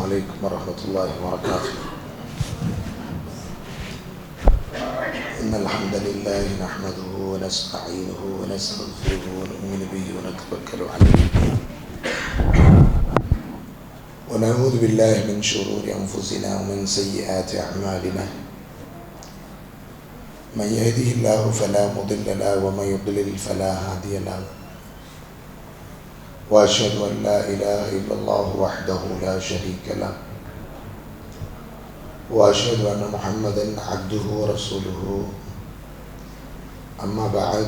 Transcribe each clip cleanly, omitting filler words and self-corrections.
عليكم ورحمة الله وبركاته. إن الحمد لله نحمده ونستعينه ونستغفره ونؤمن به ونتوكل عليه ونعوذ بالله من شرور أنفسنا ومن سيئات أعمالنا. من يهده الله فلا مضل له ومن يضلل فلا هادي له. وأشهد أن لا إله إلا الله وحده لا شريك له وأشهد أن محمدا عبده ورسوله. أما بعد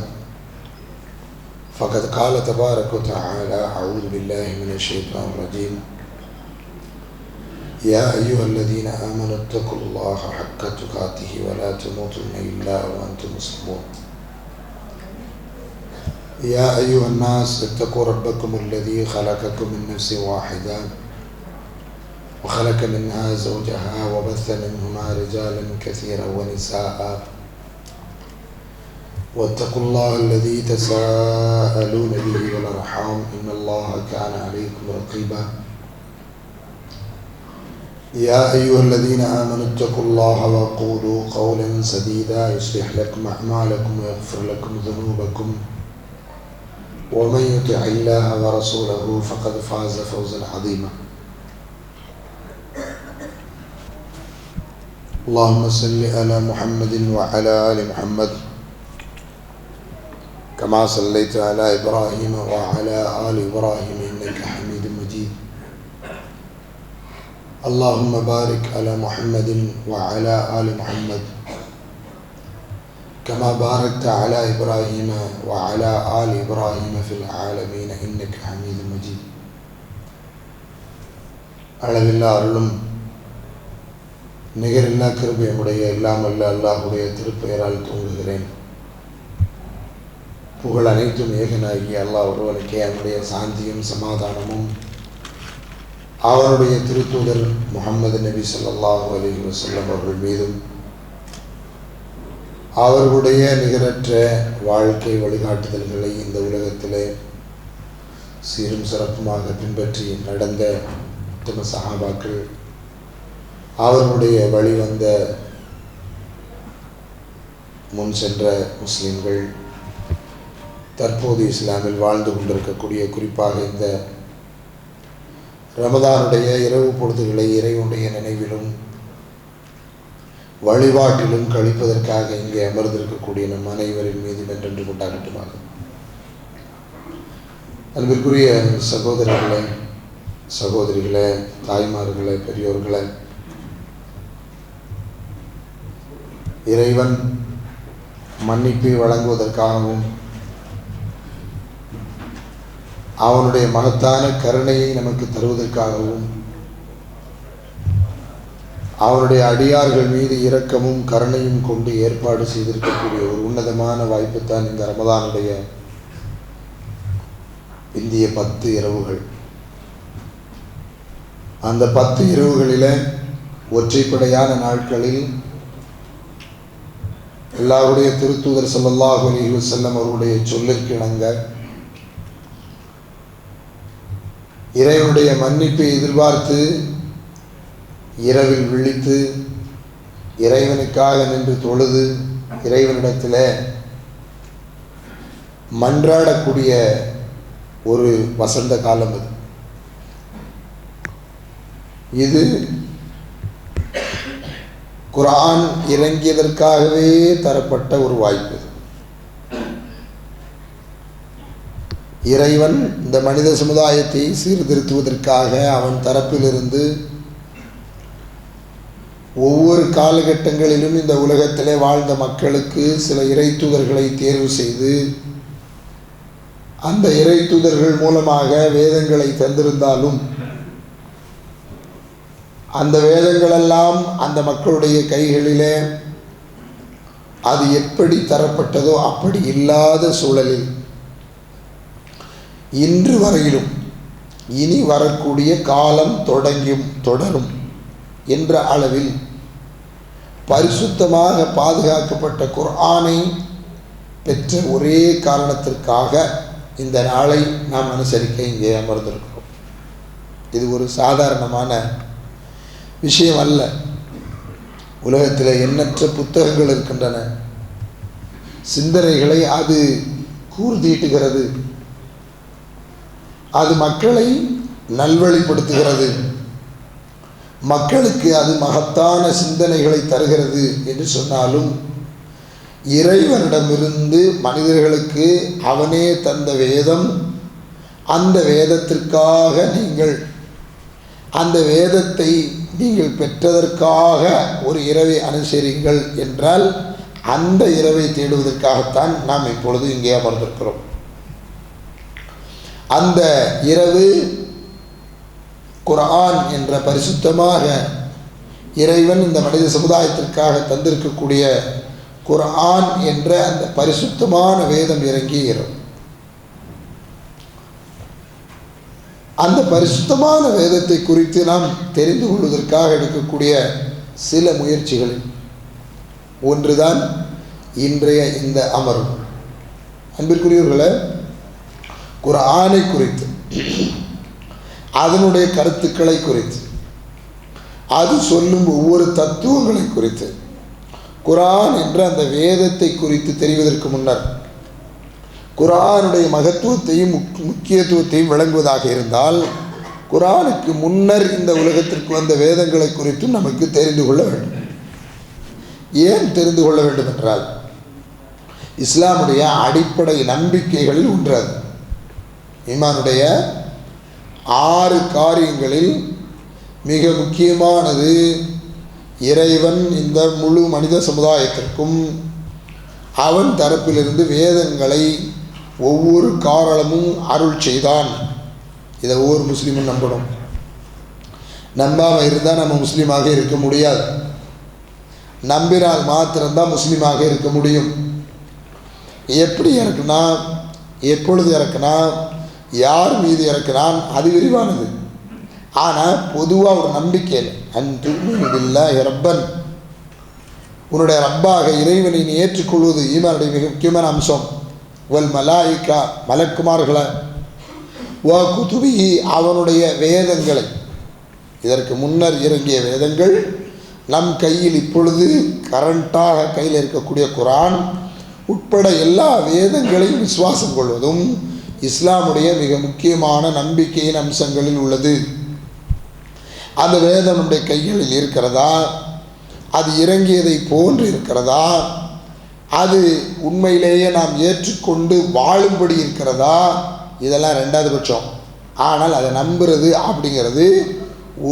فقد قال تبارك وتعالى: أعوذ بالله من الشيطان الرجيم. يا أيها الذين آمنوا اتقوا الله حق تقاته ولا تموتن إلا وأنتم مسلمون. يا أيها الناس اتقوا ربكم الذي خلقكم من نفس واحدة وخلق منها زوجها وبث منهما رجالا كثيرا ونساء واتقوا الله الذي تساءلون به والأرحام إن الله كان عليكم رقيبا. يا أيها الذين آمنوا اتقوا الله وقولوا قولا سديدا يصلح لكم أعمالكم ويغفر لكم ذنوبكم ومن يطع الله ورسوله فقد فاز فوزا عظيما. اللهم صل على محمد وعلى آل محمد كما صليت على إبراهيم وعلى آل إبراهيم إنك حميد مجيد. اللهم بارك على محمد وعلى آل محمد كما باركت على إبراهيم وعلى آل إبراهيم في العالمين إنك حميد مجيد. அளவில்லா அருளும் நிகரில்லா கிருபையுடைய எல்லாம் வல்ல அல்லாஹ்வுடைய திருப்பெயரால் துவங்குகிறேன். புகழ் அனைத்தும் ஏகனாகிய அல்லாஹ் ஒருவனுக்கே அவனுடைய சாந்தியும் சமாதானமும் அவருடைய திருத்தூதர் முஹம்மது நபி ஸல்லல்லாஹு அலைஹி வஸல்லம் அவர்கள் மீதும் அவர்களுடைய நிகரற்ற வாழ்க்கை வழிகாட்டுதல்களை இந்த உலகத்திலே சீரும் சிறப்புமாக பின்பற்றி நடந்த உத்தம சஹாபாக்கள், அவர்களுடைய வழிவந்த முன் சென்ற முஸ்லிம்கள், தற்போது இஸ்லாமில் வாழ்ந்து கொண்டிருக்கக்கூடிய குறிப்பாக இந்த ரமதானுடைய இரவு பொழுதுகளை இறைவனுடைய நினைவிலும் வழிபாட்டிலும் கழிப்பதற்காக இங்கே அமர்ந்திருக்கக்கூடிய நம் அனைவரின் மீது என்றென்று கொண்டாடட்டுமாக. அன்பிற்குரிய சகோதரர்களே, சகோதரிகளே, தாய்மார்களே, பெரியோர்களே, இறைவன் மன்னிப்பை வழங்குவதற்காகவும் அவனுடைய மகத்தான கருணையை நமக்கு தருவதற்காகவும் அவனுடைய அடியார்கள் மீது இரக்கமும் கருணையும் கொண்டு ஏற்பாடு செய்திருக்கக்கூடிய ஒரு உன்னதமான வாய்ப்புத்தான் இந்த ரமதானுடைய இந்திய 10 இரவுகள். அந்த 10 இரவுகளில் ஒற்றைப்படையான நாட்களில் அல்லாஹ்வுடைய திருத்தூதர் ஸல்லல்லாஹு அலைஹி வஸல்லம் அவருடைய சொல்லிற்கு இணங்க இறைவனுடைய மன்னிப்பை எதிர்பார்த்து இரவில் விழித்து இறைவனுக்காக நின்று தொழுது இறைவனிடத்தில் மன்றாடக்கூடிய ஒரு வசந்த காலம் அது. இது குர்ஆன் இறங்கியதற்காகவே தரப்பட்ட ஒரு வாய்ப்பு. இறைவன் இந்த மனித சமுதாயத்தை சீர்திருத்துவதற்காக அவன் தரப்பிலிருந்து ஒவ்வொரு காலகட்டங்களிலும் இந்த உலகத்திலே வாழ்ந்த மக்களுக்கு சில இறைத்தூதர்களை தேர்வு செய்து அந்த இறைத்தூதர்கள் மூலமாக வேதங்களை தந்திருந்தாலும் அந்த வேதங்களெல்லாம் அந்த மக்களுடைய கைகளிலே அது எப்படி தரப்பட்டதோ அப்படி இல்லாத சூழலில் இன்று வரையிலும் இனி வரக்கூடிய காலம் தொடரும் என்ற அளவில் பரிசுத்தமாக பாதுகாக்கப்பட்ட குர்ஆனை பெற்ற ஒரே காரணத்திற்காக இந்த நாளை நாம் அனுசரிக்க இங்கே அமர்ந்திருக்கிறோம். இது ஒரு சாதாரணமான விஷயம் அல்ல. உலகத்தில் எண்ணற்ற புத்தகங்கள் இருக்கின்றன. சிந்தனைகளை அது கூர்தீட்டுகிறது, அது மக்களை நல்வழிப்படுத்துகிறது, மக்களுக்கு அது மகத்தான சிந்தனைகளை தருகிறது என்று சொன்னாலும் இறைவனிடமிருந்து மனிதர்களுக்கு அவனே தந்த வேதம், அந்த வேதத்திற்காக நீங்கள் அந்த வேதத்தை நீங்கள் பெற்றதற்காக ஒரு இரவை அனுசரிங்கள் என்றால் அந்த இரவை தேடுவதற்காகத்தான் நாம் இப்பொழுது இங்கே அமர்ந்திருக்கிறோம். அந்த இரவு குர்ஆன் என்ற பரிசுத்தமாக இறைவன் இந்த மனித சமுதாயத்திற்காக தந்திருக்கக்கூடிய குர்ஆன் என்ற அந்த பரிசுத்தமான வேதம் இறங்கிய இரவு. அந்த பரிசுத்தமான வேதத்தை குறித்து நாம் தெரிந்து கொள்வதற்காக எடுக்கக்கூடிய சில முயற்சிகளில் ஒன்றுதான் இன்றைய இந்த அமர்வு. அன்பிற்குரியவர்களே, குர்ஆனை குறித்து, அதனுடைய கருத்துக்களை குறித்து, அது சொல்லும் ஒவ்வொரு தத்துவங்களை குறித்து, குர்ஆன் என்ற அந்த வேதத்தை குறித்து தெரிவதற்கு முன்னர் குர்ஆனுடைய மகத்துவத்தையும் முக்கியத்துவத்தையும் விளங்குவதாக இருந்தால் குர்ஆனுக்கு முன்னர் இந்த உலகத்திற்கு வந்த வேதங்களை குறித்தும் நமக்கு தெரிந்து கொள்ள வேண்டும். ஏன் தெரிந்து கொள்ள வேண்டும் என்றால் இஸ்லாமுடைய அடிப்படை நம்பிக்கைகளில் ஒன்று. அது ஈமானுடைய 6 காரியங்களில் மிக முக்கியமானது இறைவன் இந்த முழு மனித சமுதாயத்திற்கும் அவன் தரப்பிலிருந்து வேதங்களை ஒவ்வொரு காரணமும் அருள் செய்தான். இதை ஒவ்வொரு முஸ்லீமும் நம்பணும். நம்பாமல் இருந்தால் நம்ம முஸ்லீமாக இருக்க முடியாது. நம்பினால் மாத்திரம்தான் முஸ்லீமாக இருக்க முடியும். எப்படி இறக்குனா, எப்பொழுது இறக்குனா, யார் மீது இறக்குனான், அது விரிவானது. ஆனால் பொதுவாக ஒரு நம்பிக்கை அன்றுல்லாஹி ரப்பன், உன்னுடைய ரப்பாக இறைவனை நீ ஏற்றுக்கொள்வது ஈமானுடைய மிக முக்கியமான அம்சம். வல் மலாயிகா, மலக்குமார்களை, வ குதுபிஹி, அவனுடைய வேதங்களை, இதற்கு முன்னர் இறங்கிய வேதங்கள், நம் கையில் இப்பொழுது கரண்டாக கையில் இருக்கக்கூடிய குர்ஆன் உட்பட எல்லா வேதங்களையும் விசுவாசம் கொள்வதும் இஸ்லாமுடைய மிக முக்கியமான நம்பிக்கையின் அம்சங்களில் உள்ளது. அந்த வேதம் நம்முடைய கைகளில் இருக்கிறதா, அது இறங்கியதை போன்று இருக்கிறதா, அது உண்மையிலேயே நாம் ஏற்றுக்கொண்டு வாழும்படி இருக்கிறதா, இதெல்லாம் ரெண்டாவது பட்சம். ஆனால் அதை நம்புறது அப்படிங்கிறது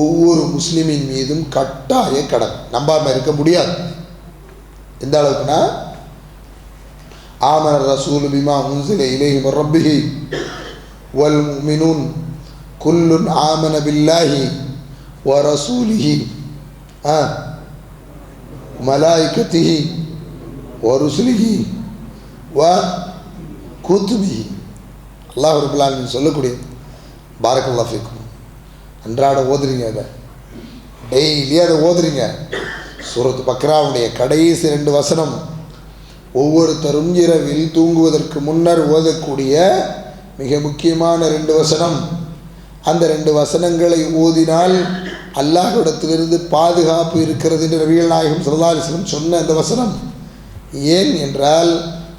ஒவ்வொரு முஸ்லீமின் மீதும் கட்டாய கடமை. நம்பாமல் இருக்க முடியாது. எந்த அளவுக்குன்னா, ஆமன ரசூலு பிமா உன்சில இலைஹி மின் ரப்பிஹி வல் முஃமினூன் குல்லுன் ஆமன பில்லாஹி வ ரசூலிஹி மலாயிகத்திஹி வ ருசுலிஹி வ குதுபிஹி. அல்லாஹ் ரப்பல் ஆலமீன் சொல்லக்கூடிய, பாரக்கல்லாஹு ஃபீக்கும், அன்றாட ஓதுறீங்க, அதை டெய்லி அதை ஓதுறீங்க. சூரத்து பக்ராவுடைய கடைசி 2 வசனம் ஒவ்வொருத்தரும் இரவில் தூங்குவதற்கு முன்னர் ஓதக்கூடிய மிக முக்கியமான 2 வசனம். அந்த 2 வசனங்களை ஓதினால் அல்லாஹ்விடத்திலிருந்து பாதுகாப்பு இருக்கிறது என்று நபிகள் நாயகம் ஸல்லல்லாஹு அலைஹி வஸல்லம் சொன்ன அந்த வசனம். ஏன் என்றால்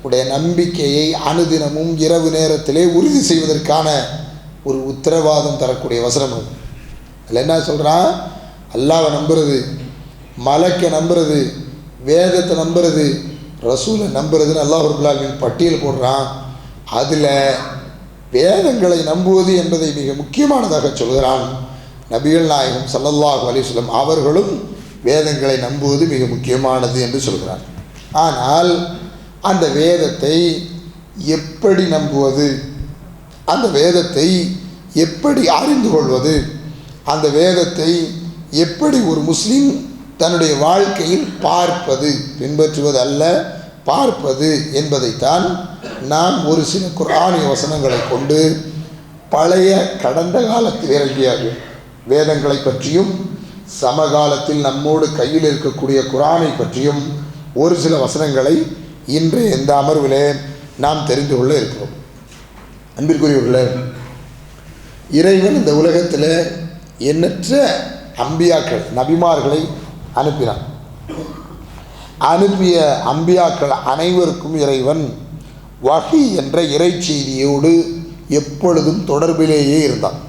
உடைய நம்பிக்கையை அனுதினமும் இரவு நேரத்திலே உறுதி செய்வதற்கான ஒரு உத்தரவாதம் தரக்கூடிய வசனம் அது. அதில் என்ன சொல்கிறான்? அல்லாஹ்வை நம்புறது, மலக்கை நம்புறது, வேதத்தை நம்புறது, ரசூலை நம்புறதுன்னு அல்லாஹ் ரப்பல் ஆலமீன் பட்டியல் போடுறான். அதில் வேதங்களை நம்புவது என்பதை மிக முக்கியமானதாக சொல்கிறான். நபிகள் நாயகம் ஸல்லல்லாஹு அலைஹி வஸல்லம் அவர்களும் வேதங்களை நம்புவது மிக முக்கியமானது என்று சொல்கிறார். ஆனால் அந்த வேதத்தை எப்படி நம்புவது, அந்த வேதத்தை எப்படி அறிந்து கொள்வது, அந்த வேதத்தை எப்படி ஒரு முஸ்லீம் தன்னுடைய வாழ்க்கையில் பார்ப்பது, பின்பற்றுவது அல்ல பார்ப்பது என்பதைத்தான் நாம் ஒரு சில குர்ஆனிய வசனங்களை கொண்டு பழைய கடந்த காலத்தில் இறங்கிய வேதங்களை பற்றியும் சமகாலத்தில் நம்மோடு கையில் இருக்கக்கூடிய குர்ஆனை பற்றியும் ஒரு சில வசனங்களை இன்றைய இந்த அமர்விலே நாம் தெரிந்து கொள்ள இருக்கிறோம். அன்பிற்குரியவர்களே, இறைவன் இந்த உலகத்தில் எண்ணற்ற அம்பியாக்கள் நபிமார்களை அனுப்பினான். அனுப்பிய அம்பியாக்கள் அனைவருக்கும் இறைவன் வஹி என்ற இறை செய்தியோடு எப்பொழுதும் தொடர்பிலேயே இருந்தான்.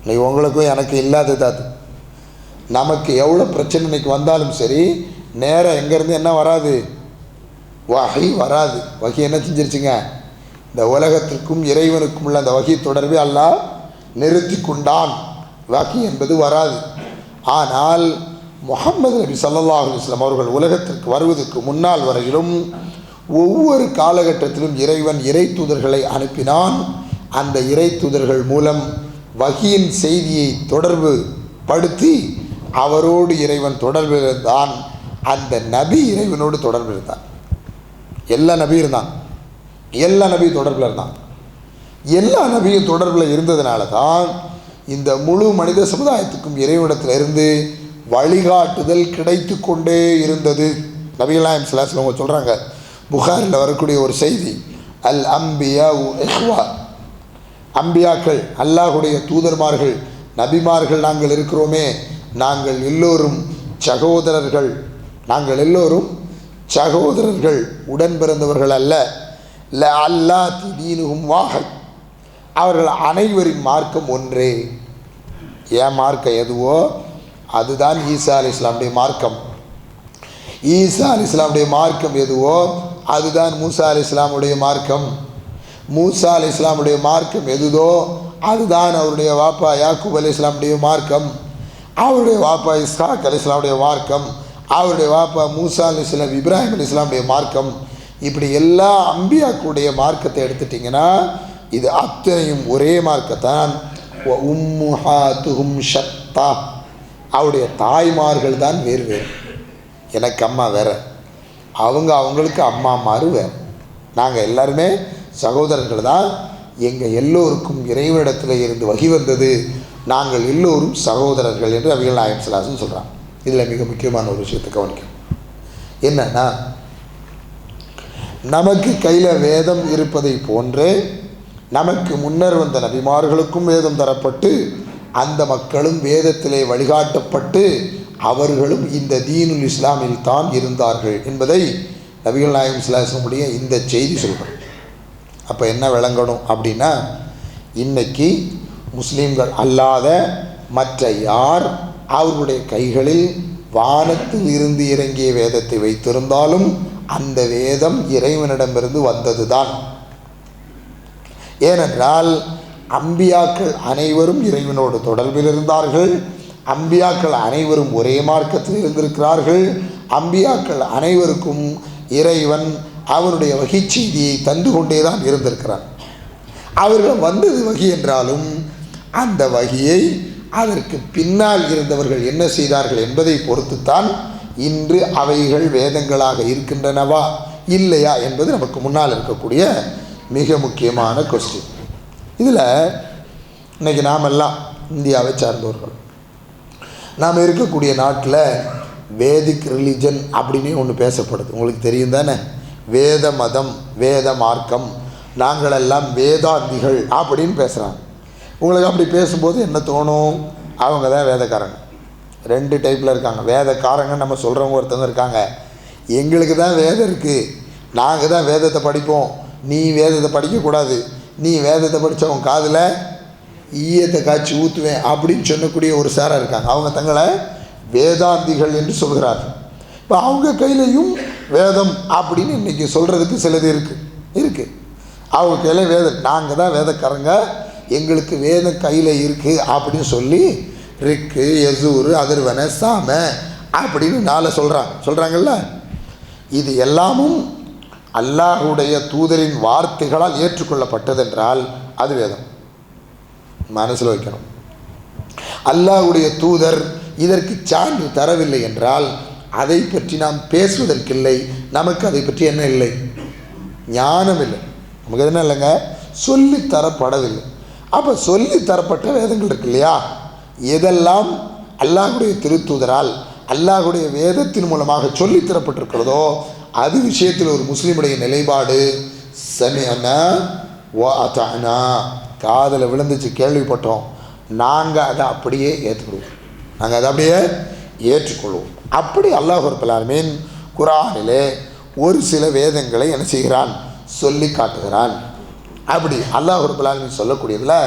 இன்னைக்கு உங்களுக்கும் எனக்கு இல்லாதது அது. நமக்கு எவ்வளோ பிரச்சனை இன்னைக்கு வந்தாலும் சரி, நேரம் எங்கேருந்து என்ன வராது, வஹி வராது. வஹி என்ன செஞ்சிருச்சுங்க, இந்த உலகத்திற்கும் இறைவனுக்கும் உள்ள அந்த வஹி தொடர்பை அல்லாஹ் நிறுத்தி கொண்டான். வஹி என்பது வராது. ஆனால் முஹம்மது நபி ஸல்லல்லாஹு அலைஹி வஸல்லம் அவர்கள் உலகத்திற்கு வருவதற்கு முன்னால் வரையிலும் ஒவ்வொரு காலகட்டத்திலும் இறைவன் இறை தூதர்களை அனுப்பினான். அந்த இறை தூதர்கள் மூலம் வஹியின் செய்தியை தொடர்பு படுத்தி அவரோடு இறைவன் தொடர்பில் இருந்தான். அந்த நபி இறைவனோடு தொடர்பில் இருந்தான். எல்லா நபியும் இருந்தான், எல்லா நபியும் தொடர்பில் இருந்தான். எல்லா நபியும் தொடர்பில் இருந்ததுனால தான் இந்த முழு மனித சமுதாயத்துக்கும் இறைவனிடத்தில் இருந்து வழிகாட்டுதல் கிடைத்து கொண்டே இருந்தது. நபிகள் நாயகம் ஸல்லல்லாஹு அலைஹி வஸல்லம் சொல்கிறாங்க, புகாரில் வரக்கூடிய ஒரு செய்தி, அல் அம்பியா இஹ்வா, அம்பியாக்கள் அல்லாஹுடைய தூதர்மார்கள் நபிமார்கள் நாங்கள் இருக்கிறோமே, நாங்கள் எல்லோரும் சகோதரர்கள், நாங்கள் எல்லோரும் சகோதரர்கள், உடன் பிறந்தவர்கள் அல்ல. ல அல்லா தீனுகும் வாஹத், அவர்கள் அனைவரின் மார்க்கம் ஒன்றே. ஏன் மார்க்கம் எதுவோ அதுதான் ஈசா அலி இஸ்லாமுடைய மார்க்கம். ஈசா அலி இஸ்லாமுடைய மார்க்கம் எதுவோ அதுதான் மூசா அலி இஸ்லாமுடைய மார்க்கம். மூசா அலி இஸ்லாமுடைய மார்க்கம் எதுதோ அதுதான் அவருடைய வாப்பா யாக்கூப் அலி இஸ்லாமுடைய மார்க்கம். அவருடைய வாப்பா இஸ்ஹாக் அலி இஸ்லாமுடைய மார்க்கம். அவருடைய வாப்பா மூசா அலி இஸ்லாம் இப்ராஹிம் அலி இஸ்லாமுடைய மார்க்கம். இப்படி எல்லா அம்பியாக்குடைய மார்க்கத்தை எடுத்துட்டிங்கன்னா இது அத்தனையும் ஒரே மார்க்கத்தான். உம்முஹாத்துஹும் ஷத்தா, அவருடைய தாய்மார்கள் தான் வேறு வேறு. எனக்கு அம்மா வேறு, அவங்களுக்கு அம்மா மாறு வேறு. நாங்கள் எல்லாருமே சகோதரர்கள் தான். எங்கள் எல்லோருக்கும் இறைவனிடத்தில் இருந்து வகி வந்தது, நாங்கள் எல்லோரும் சகோதரர்கள் என்று நபிகள் நாயகம் ஸல்லல்லாஹு அலைஹி வஸல்லம் சொல்கிறான். இதில் மிக முக்கியமான ஒரு விஷயத்தை கவனிக்கணும். என்னன்னா, நமக்கு கையில் வேதம் இருப்பதை போன்றே நமக்கு முன்னர் வந்த நபிமார்களுக்கும் வேதம் தரப்பட்டு அந்த மக்களும் வேதத்திலே வழிகாட்டப்பட்டு அவர்களும் இந்த தீனுல் இஸ்லாமில் தான் இருந்தார்கள் என்பதை நபிகள் நாயகம் ஸல்லல்லாஹு அலைஹி வஸல்லம் இந்த செய்தி சொல்கிறோம். அப்போ என்ன விளங்கணும் அப்படின்னா, இன்னைக்கு முஸ்லீம்கள் அல்லாத மற்ற யார் அவர்களுடைய கைகளில் வானத்தில் இருந்து இறங்கிய வேதத்தை வைத்திருந்தாலும் அந்த வேதம் இறைவனிடமிருந்து வந்தது தான். ஏனென்றால் அம்பியாக்கள் அனைவரும் இறைவனோடு தொடர்பில் இருந்தார்கள். அம்பியாக்கள் அனைவரும் ஒரே மார்க்கத்தில் இருந்திருக்கிறார்கள். அம்பியாக்கள் அனைவருக்கும் இறைவன் அவருடைய வகை செய்தியை தந்து கொண்டே தான் இருந்திருக்கிறார். அவர்கள் வந்தது வகி என்றாலும் அந்த வகியை அதற்கு பின்னால் இருந்தவர்கள் என்ன செய்தார்கள் என்பதை பொறுத்துத்தான் இன்று அவைகள் வேதங்களாக இருக்கின்றனவா இல்லையா என்பது நமக்கு முன்னால் இருக்கக்கூடிய மிக முக்கியமான கொஸ்டின். இதில் இன்றைக்கி நாமெல்லாம் இந்தியாவை சார்ந்தவர்கள். நாம் இருக்கக்கூடிய நாட்டில் வேதிக் ரிலிஜன் அப்படின்னு ஒன்று பேசப்படுது. உங்களுக்கு தெரியும் தானே, வேத மதம், வேத மார்க்கம், நாங்களெல்லாம் வேதாந்திகள் அப்படின்னு பேசுகிறாங்க. உங்களுக்கு அப்படி பேசும்போது என்ன தோணும், அவங்க தான் வேதக்காரங்க. ரெண்டு டைப்பில் இருக்காங்க. வேதக்காரங்கன்னு நம்ம சொல்கிறவங்க ஒருத்தவங்க இருக்காங்க, எங்களுக்கு தான் வேதம் இருக்குது, நாங்கள் தான் வேதத்தை படிப்போம், நீ வேதத்தை படிக்கக்கூடாது, நீ வேதத்தை படித்தவன் காதில் ஈயத்தை காய்ச்சி ஊற்றுவேன் அப்படின்னு சொல்லக்கூடிய ஒரு சாராக இருக்காங்க. அவங்க தங்களை வேதாந்திகள் என்று சொல்கிறார்கள். இப்போ அவங்க கையிலையும் வேதம் அப்படின்னு இன்றைக்கி சொல்கிறதுக்கு சிலது இருக்குது. அவங்க கையில் வேதம், நாங்கள் தான் வேதக்காரங்க, எங்களுக்கு வேதம் கையில் இருக்குது அப்படின்னு சொல்லி ரிக்கு, யசூர், அதிர்வன, சாம அப்படின்னு நாளை சொல்கிறாங்கல்ல. இது எல்லாமும் அல்லாஹுடைய தூதரின் வார்த்தைகளால் ஏற்றுக்கொள்ளப்பட்டதென்றால் அது வேதம். மனசில் வைக்கணும். அல்லாஹுடைய தூதர் இதற்கு சான்று தரவில்லை என்றால் அதை பற்றி நாம் பேசுவதற்கில்லை. நமக்கு அதை பற்றி என்ன இல்லை, ஞானம் இல்லை. நமக்கு என்ன இல்லைங்க, சொல்லித்தரப்படவில்லை. அப்போ சொல்லித்தரப்பட்ட வேதங்கள் இருக்கு இல்லையா, எதெல்லாம் அல்லாஹுடைய திருத்தூதரால் அல்லாஹுடைய வேதத்தின் மூலமாக சொல்லித்தரப்பட்டிருக்கிறதோ அது விஷயத்தில் ஒரு முஸ்லீமுடைய நிலைப்பாடு சமிஅனா வ அதானா, காதில் விழுந்துச்சு, கேள்விப்பட்டோம், நாங்கள் அதை அப்படியே ஏற்றுக்கிடுவோம். நாங்கள் அதை அப்படியே ஏற்றுக்கொள்வோம். அப்படி அல்லாஹ் ரப்பல் ஆலமீன் குர்ஆனிலே ஒரு சில வேதங்களை என்ன செய்கிறான், சொல்லி காட்டுகிறான். அப்படி அல்லாஹ் ரப்பல் ஆலமீன் சொல்லக்கூடியதில்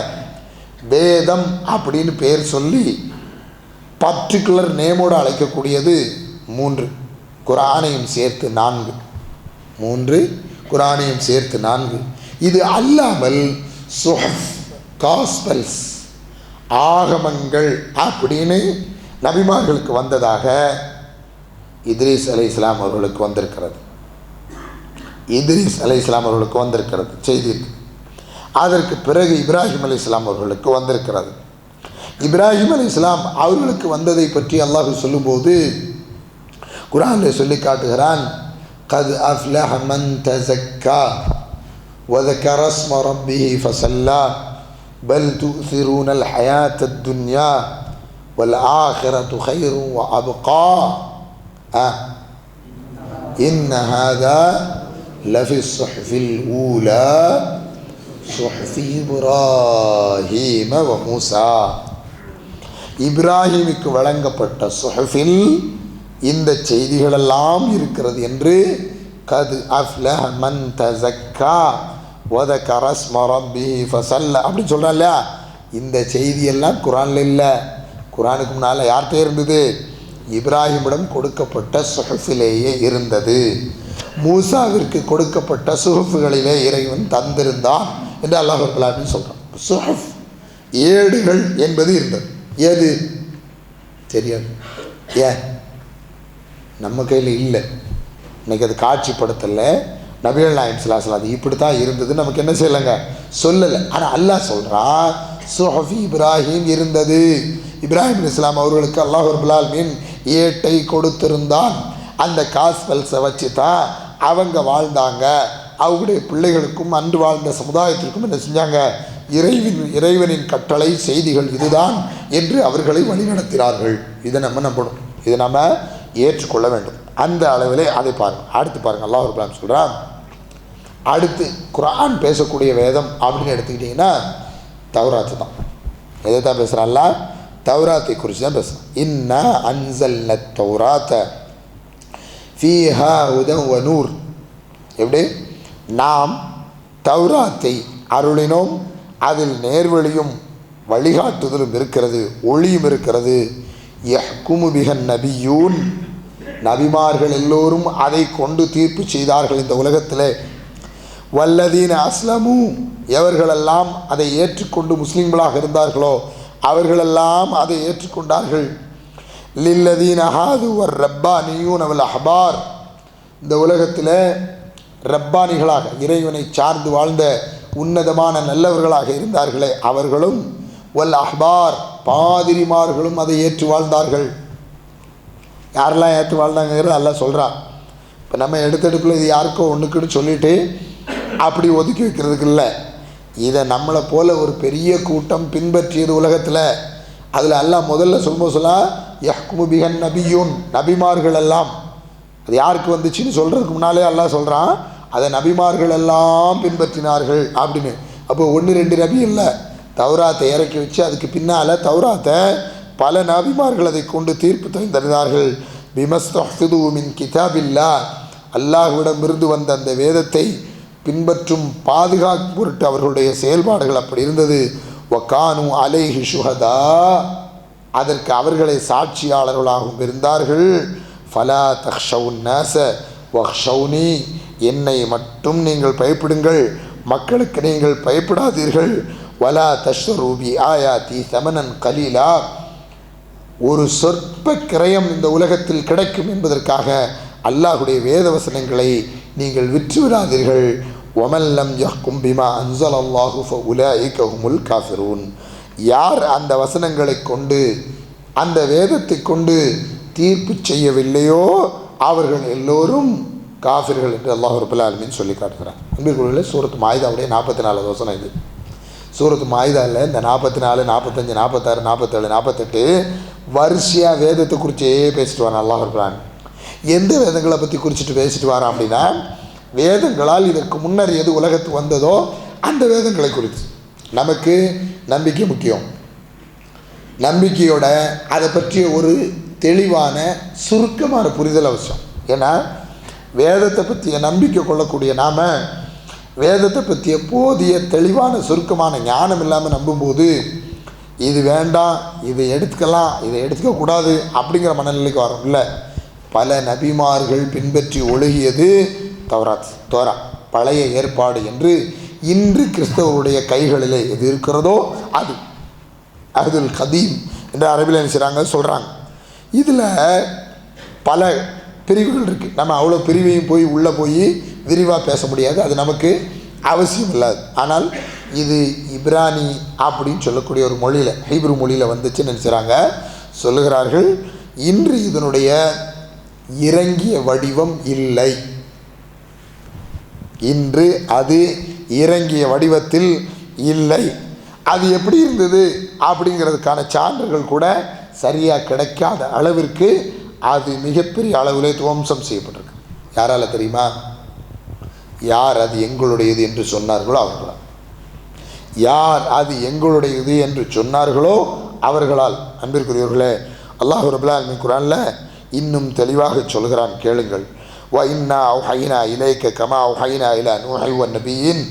வேதம் அப்படின்னு பேர் சொல்லி பர்டிகுலர் நேமோடு அழைக்கக்கூடியது 3, குர்ஆனையும் சேர்த்து 4. 3 குர்ஆனையும் சேர்த்து 4. இது அல்லாமல் சுஹஃப், காஸ்பல்ஸ், ஆகமங்கள் அப்படின்னு நபிமார்களுக்கு வந்ததாக இத்ரீஸ் அலைஹிஸ்ஸலாம் அவர்களுக்கு வந்திருக்கிறது. இத்ரீஸ் அலைஹிஸ்ஸலாம் அவர்களுக்கு வந்திருக்கிறது செய்தி. அதற்கு பிறகு இப்ராஹிம் அலைஹிஸ்ஸலாம் அவர்களுக்கு வந்திருக்கிறது. இப்ராஹிம் அலைஹிஸ்ஸலாம் அவர்களுக்கு வந்ததை பற்றி அல்லாஹ் சொல்லும்போது குர்ஆனில் சொல்லி காட்டுகிறான், கத் அஃப்லஹ மன் தஸக்கா வذكر اسم ربه فصلى بل تؤثرون الحياة الدنيا والآخرة خير وأبقى إن هذا لفي الصحف الأولى صحف إبراهيم وموسى. இப்ராஹிமுக்கு வழங்கப்பட்ட சுஹஃபில் இந்த செய்திகளெல்லாம் இருக்கிறது என்று கத் அஃப்லஹ மன் தஸக்கா வذكر اسم ربه فصلى அப்படி சொல்கிறான் இல்லையா. இந்த செய்தியெல்லாம் குர்ஆனில் இல்லை. குர்ஆனுக்கு முன்னால் யார்கிட்ட இருந்தது? இப்ராஹிமிடம் கொடுக்கப்பட்ட சுஹஃபிலேயே இருந்தது. மூசாவிற்கு கொடுக்கப்பட்ட சுஹஃபுகளிலே இறைவன் தந்திருந்தான் என்று அல்லாஹ் ரப்பல் ஆலமீன் சொல்கிறான். சுஹஃப், ஏடுகள் என்பது இருந்தது. ஏது தெரியாது. ஏன் நம்ம கையில் இல்லை. இன்றைக்கி அது காட்சிப்படுத்தலை. நபிகள் நாயகம் ஸல்லல்லாஹு அலைஹி வஸல்லம் இப்படி தான் இருந்தது நமக்கு என்ன செய்யலைங்க, சொல்லலை. ஆனால் அல்லாஹ் சொல்கிறான் சுஹஃபி இப்ராஹிம் இருந்தது. இப்ராஹிம் அலைஹிஸ்ஸலாம் அவர்களுக்கு அல்லாஹ் ரப்பல் ஆலமீன் ஏட்டை கொடுத்திருந்தான். அந்த காஸ்பல்ஸை வச்சு தான் அவங்க வாழ்ந்தாங்க. அவங்களுடைய பிள்ளைகளுக்கும் அன்று வாழ்ந்த சமுதாயத்திற்கும் என்ன செஞ்சாங்க, இறைவனின் கட்டளை செய்திகள் இதுதான் என்று அவர்களை வழிநடத்தினார்கள். இதை நம்ம நம்பணும், இதை நம்ம ஏற்றுக்கொள்ள வேண்டும். அந்த அளவிலே அதை பாருங்கள். அடுத்து பாருங்கள், அல்லாஹ் ரப்பல் ஆலமீன் சொல்கிறான். அடுத்து குர்ஆன் பேசக்கூடிய வேதம் அப்படின்னு எடுத்துக்கிட்டிங்கன்னா தௌராத்து தான். எதை தான் பேசுகிறான்ல, தௌராத்தை குறித்து தான் பேசுகிறான். இன்னா அன்ஸல்ன தௌராத்த ஃபீஹா ஹுதன் வ நூர். எப்படி நாம் தௌராத்தை அருளினோம், அதில் நேர்வழியும் வழிகாட்டுதலும் இருக்கிறது, ஒளியும் இருக்கிறது. யஹ்குமு பிஹன் நபியூன், நபிமார்கள் எல்லோரும் அதை கொண்டு தீர்ப்பு செய்தார்கள் இந்த உலகத்தில். வல்லதீன அஸ்லமு, எவர்களெல்லாம் அதை ஏற்றுக்கொண்டு முஸ்லீம்களாக இருந்தார்களோ அவர்களெல்லாம் அதை ஏற்றுக்கொண்டார்கள். லில்லதீன ஹாது வர் ரப்பானியூன் அவல் அஹ்பார், இந்த உலகத்தில் ரப்பானிகளாக இறைவனை சார்ந்து வாழ்ந்த உன்னதமான நல்லவர்களாக இருந்தார்களே அவர்களும், வல் அஹ்பார் பாதிரிமார்களும் அதை ஏற்று வாழ்ந்தார்கள். யாரெல்லாம் ஏற்று வாழ்ந்தாங்கிறது எல்லாம் சொல்கிறான். இப்போ நம்ம எடுத்தெடுப்பில் இது யாருக்கோ ஒன்றுக்குன்னு சொல்லிவிட்டு அப்படி ஒதுக்கி வைக்கிறதுக்கு இல்லை. இதை நம்மளை போல் ஒரு பெரிய கூட்டம் பின்பற்றியது உலகத்தில். அதில் எல்லாம் முதல்ல சொல்ல யஹ்குமு பிஹன் நபியூன், நபிமார்கள் எல்லாம். அது யாருக்கு வந்துச்சுன்னு சொல்கிறதுக்கு முன்னாலே அல்லாஹ் சொல்கிறான் அதை நபிமார்கள் எல்லாம் பின்பற்றினார்கள் அப்படின்னு. அப்போ 1-2 நபி இல்லை, தௌராத்தை இறக்கி வச்சு அதுக்கு பின்னால் தௌராத்தை பல நபிமார்கள் அதை கொண்டு தீர்ப்பு தந்தார்கள். பிமஸ்தஹ்ஃபிது மின் கிதாபில்லா, அல்லாஹ்விடமிருந்து வந்த அந்த வேதத்தை பின்பற்றும் பாதுகாக்கும் பொருட்டு அவர்களுடைய செயல்பாடுகள் அப்படி இருந்தது. வகானு அலைஹி ஷுஹதா, அதற்கு அவர்களை சாட்சியாளர்களாகவும் இருந்தார்கள். ஃபலா தக்ஷவுன் நாஸ வக்ஷவுனி, என்னை மட்டும் நீங்கள் பயப்படுங்கள், மக்களுக்கு நீங்கள் பயப்படாதீர்கள். வலா தஷ்ரூபி ஆயாத்தி சமனன் கலீலா, ஒரு சொற்ப கிரயம் இந்த உலகத்தில் கிடைக்கும் என்பதற்காக அல்லாஹுடைய வேத வசனங்களை நீங்கள் விற்றுவிடாதீர்கள். ஒமல்லம் யஹ்கும் பிமா அன்ஸலல்லாஹு ஃபஉலாயிக ஹுமுல் காஃபிரூன், யார் அந்த வசனங்களை கொண்டு அந்த வேதத்தை கொண்டு தீர்ப்பு செய்யவில்லையோ அவர்கள் எல்லோரும் காஃபிர்கள் என்று அல்லாஹ் ரப்பல் ஆலமீன் சொல்லி காட்டுகிறார். அன்பிற்குரியவர்களே, சூரத்து மாயிதாவுடைய 44 வசனம் இது. சூரத்து மாயிதாவில் இந்த 44, 45, 46, 47, 48 வரிசையாக வேதத்தை குறித்தே பேசிட்டு வரான் அல்லாஹ் ரப்பல் ஆலமீன். எந்த வேதங்களை பற்றி குறிச்சிட்டு பேசிட்டு வரான் அப்படின்னா, வேதங்களால் இதற்கு முன்னர் எது உலகத்துக்கு வந்ததோ அந்த வேதங்களை குறித்து. நமக்கு நம்பிக்கை முக்கியம், நம்பிக்கையோட அதை பற்றிய ஒரு தெளிவான சுருக்கமான புரிதல் அவசியம். ஏன்னா வேதத்தை பற்றிய நம்பிக்கை கொள்ளக்கூடிய நாம் வேதத்தை பற்றிய போதிய தெளிவான சுருக்கமான ஞானம் இல்லாமல் நம்பும்போது இது வேண்டாம், இதை எடுத்துக்கலாம், இதை எடுத்துக்கக்கூடாது அப்படிங்கிற மனநிலைக்கு வரும். இல்லை, பல நபிமார்கள் பின்பற்றி ஒழுகியது தோரா பழைய ஏற்பாடு என்று இன்று கிறிஸ்தவருடைய கைகளிலே எது இருக்கிறதோ அது அதுல் கதீம் என்று அரபில் என்ன செய்கிறாங்க சொல்கிறாங்க. இதில் பல பிரிவுகள் இருக்குது. நம்ம அவ்வளோ பிரிவையும் போய் உள்ளே போய் விரிவாக பேச முடியாது, அது நமக்கு அவசியம் இல்லாது. ஆனால் இது இப்ரானி அப்படின்னு சொல்லக்கூடிய ஒரு மொழியில், ஹீப்ரு மொழியில் வந்துச்சுன்னு நினைச்சாங்க. சொல்லுகிறார்கள், இன்று இதனுடைய இறங்கிய வடிவம் இல்லை, இன்று அது இறங்கிய வடிவத்தில் இல்லை. அது எப்படி இருந்தது அப்படிங்கிறதுக்கான சான்றுகள் கூட சரியாக கிடைக்காத அளவிற்கு அது மிகப்பெரிய அளவிலே துவம்சம் செய்யப்பட்டிருக்கு. யாரால் தெரியுமா? யார் அது எங்களுடையது என்று சொன்னார்களோ அவர்களால். யார் அது எங்களுடையது என்று சொன்னார்களோ அவர்களால். அன்பிற்குரியவர்களே, அல்லாஹ் ரப்பல் ஆலமீன் குர்ஆனில் இன்னும் தெளிவாக சொல்கிறான், கேளுங்கள். வ இன்னா அவ்ஹைனா இலைக்க கமா அவ்ஹைனா இலா நூஹி வன் நபியின்,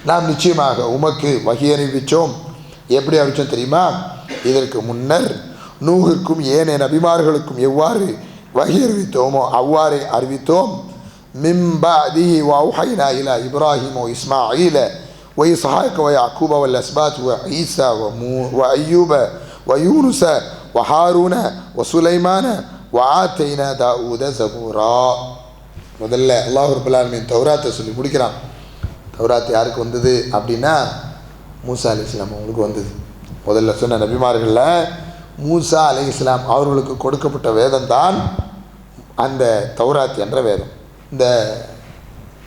நாம் நிச்சயமாக உமக்கு வஹி அறிவித்தோம். எப்படி அறிவித்தோம் தெரியுமா? இதற்கு முன்னர் நூஹுக்கும் ஏனைய நபிமார்களுக்கும் எவ்வாறு வஹி அறிவித்தோமோ அவ்வாறே அறிவித்தோம். மின் பஅதிஹி வ அவ்ஹைனா இலா இப்ராஹீம வ இஸ்மாஈல வ இஸ்ஹாக வ யாக்கூப வல் அஸ்பாத் வ ஈசா வ அய்யூப வ யூனுஸ வ ஹாரூன வ சுலைமான வ ஆத்தைனா தாவூத ஸபூரா. முதல்ல அல்லாஹ் ரப்பல் ஆலமீன் தௌராத்தை சொல்லி முடிக்கிறான். தௌராத் யாருக்கு வந்தது அப்படின்னா மூசா அலைஹிஸ்ஸலாம் அவங்களுக்கு வந்தது. முதல்ல சொன்ன நபிமார்களில் மூசா அலைஹிஸ்ஸலாம் அவர்களுக்கு கொடுக்கப்பட்ட வேதம்தான் அந்த தௌராத் என்ற வேதம். இந்த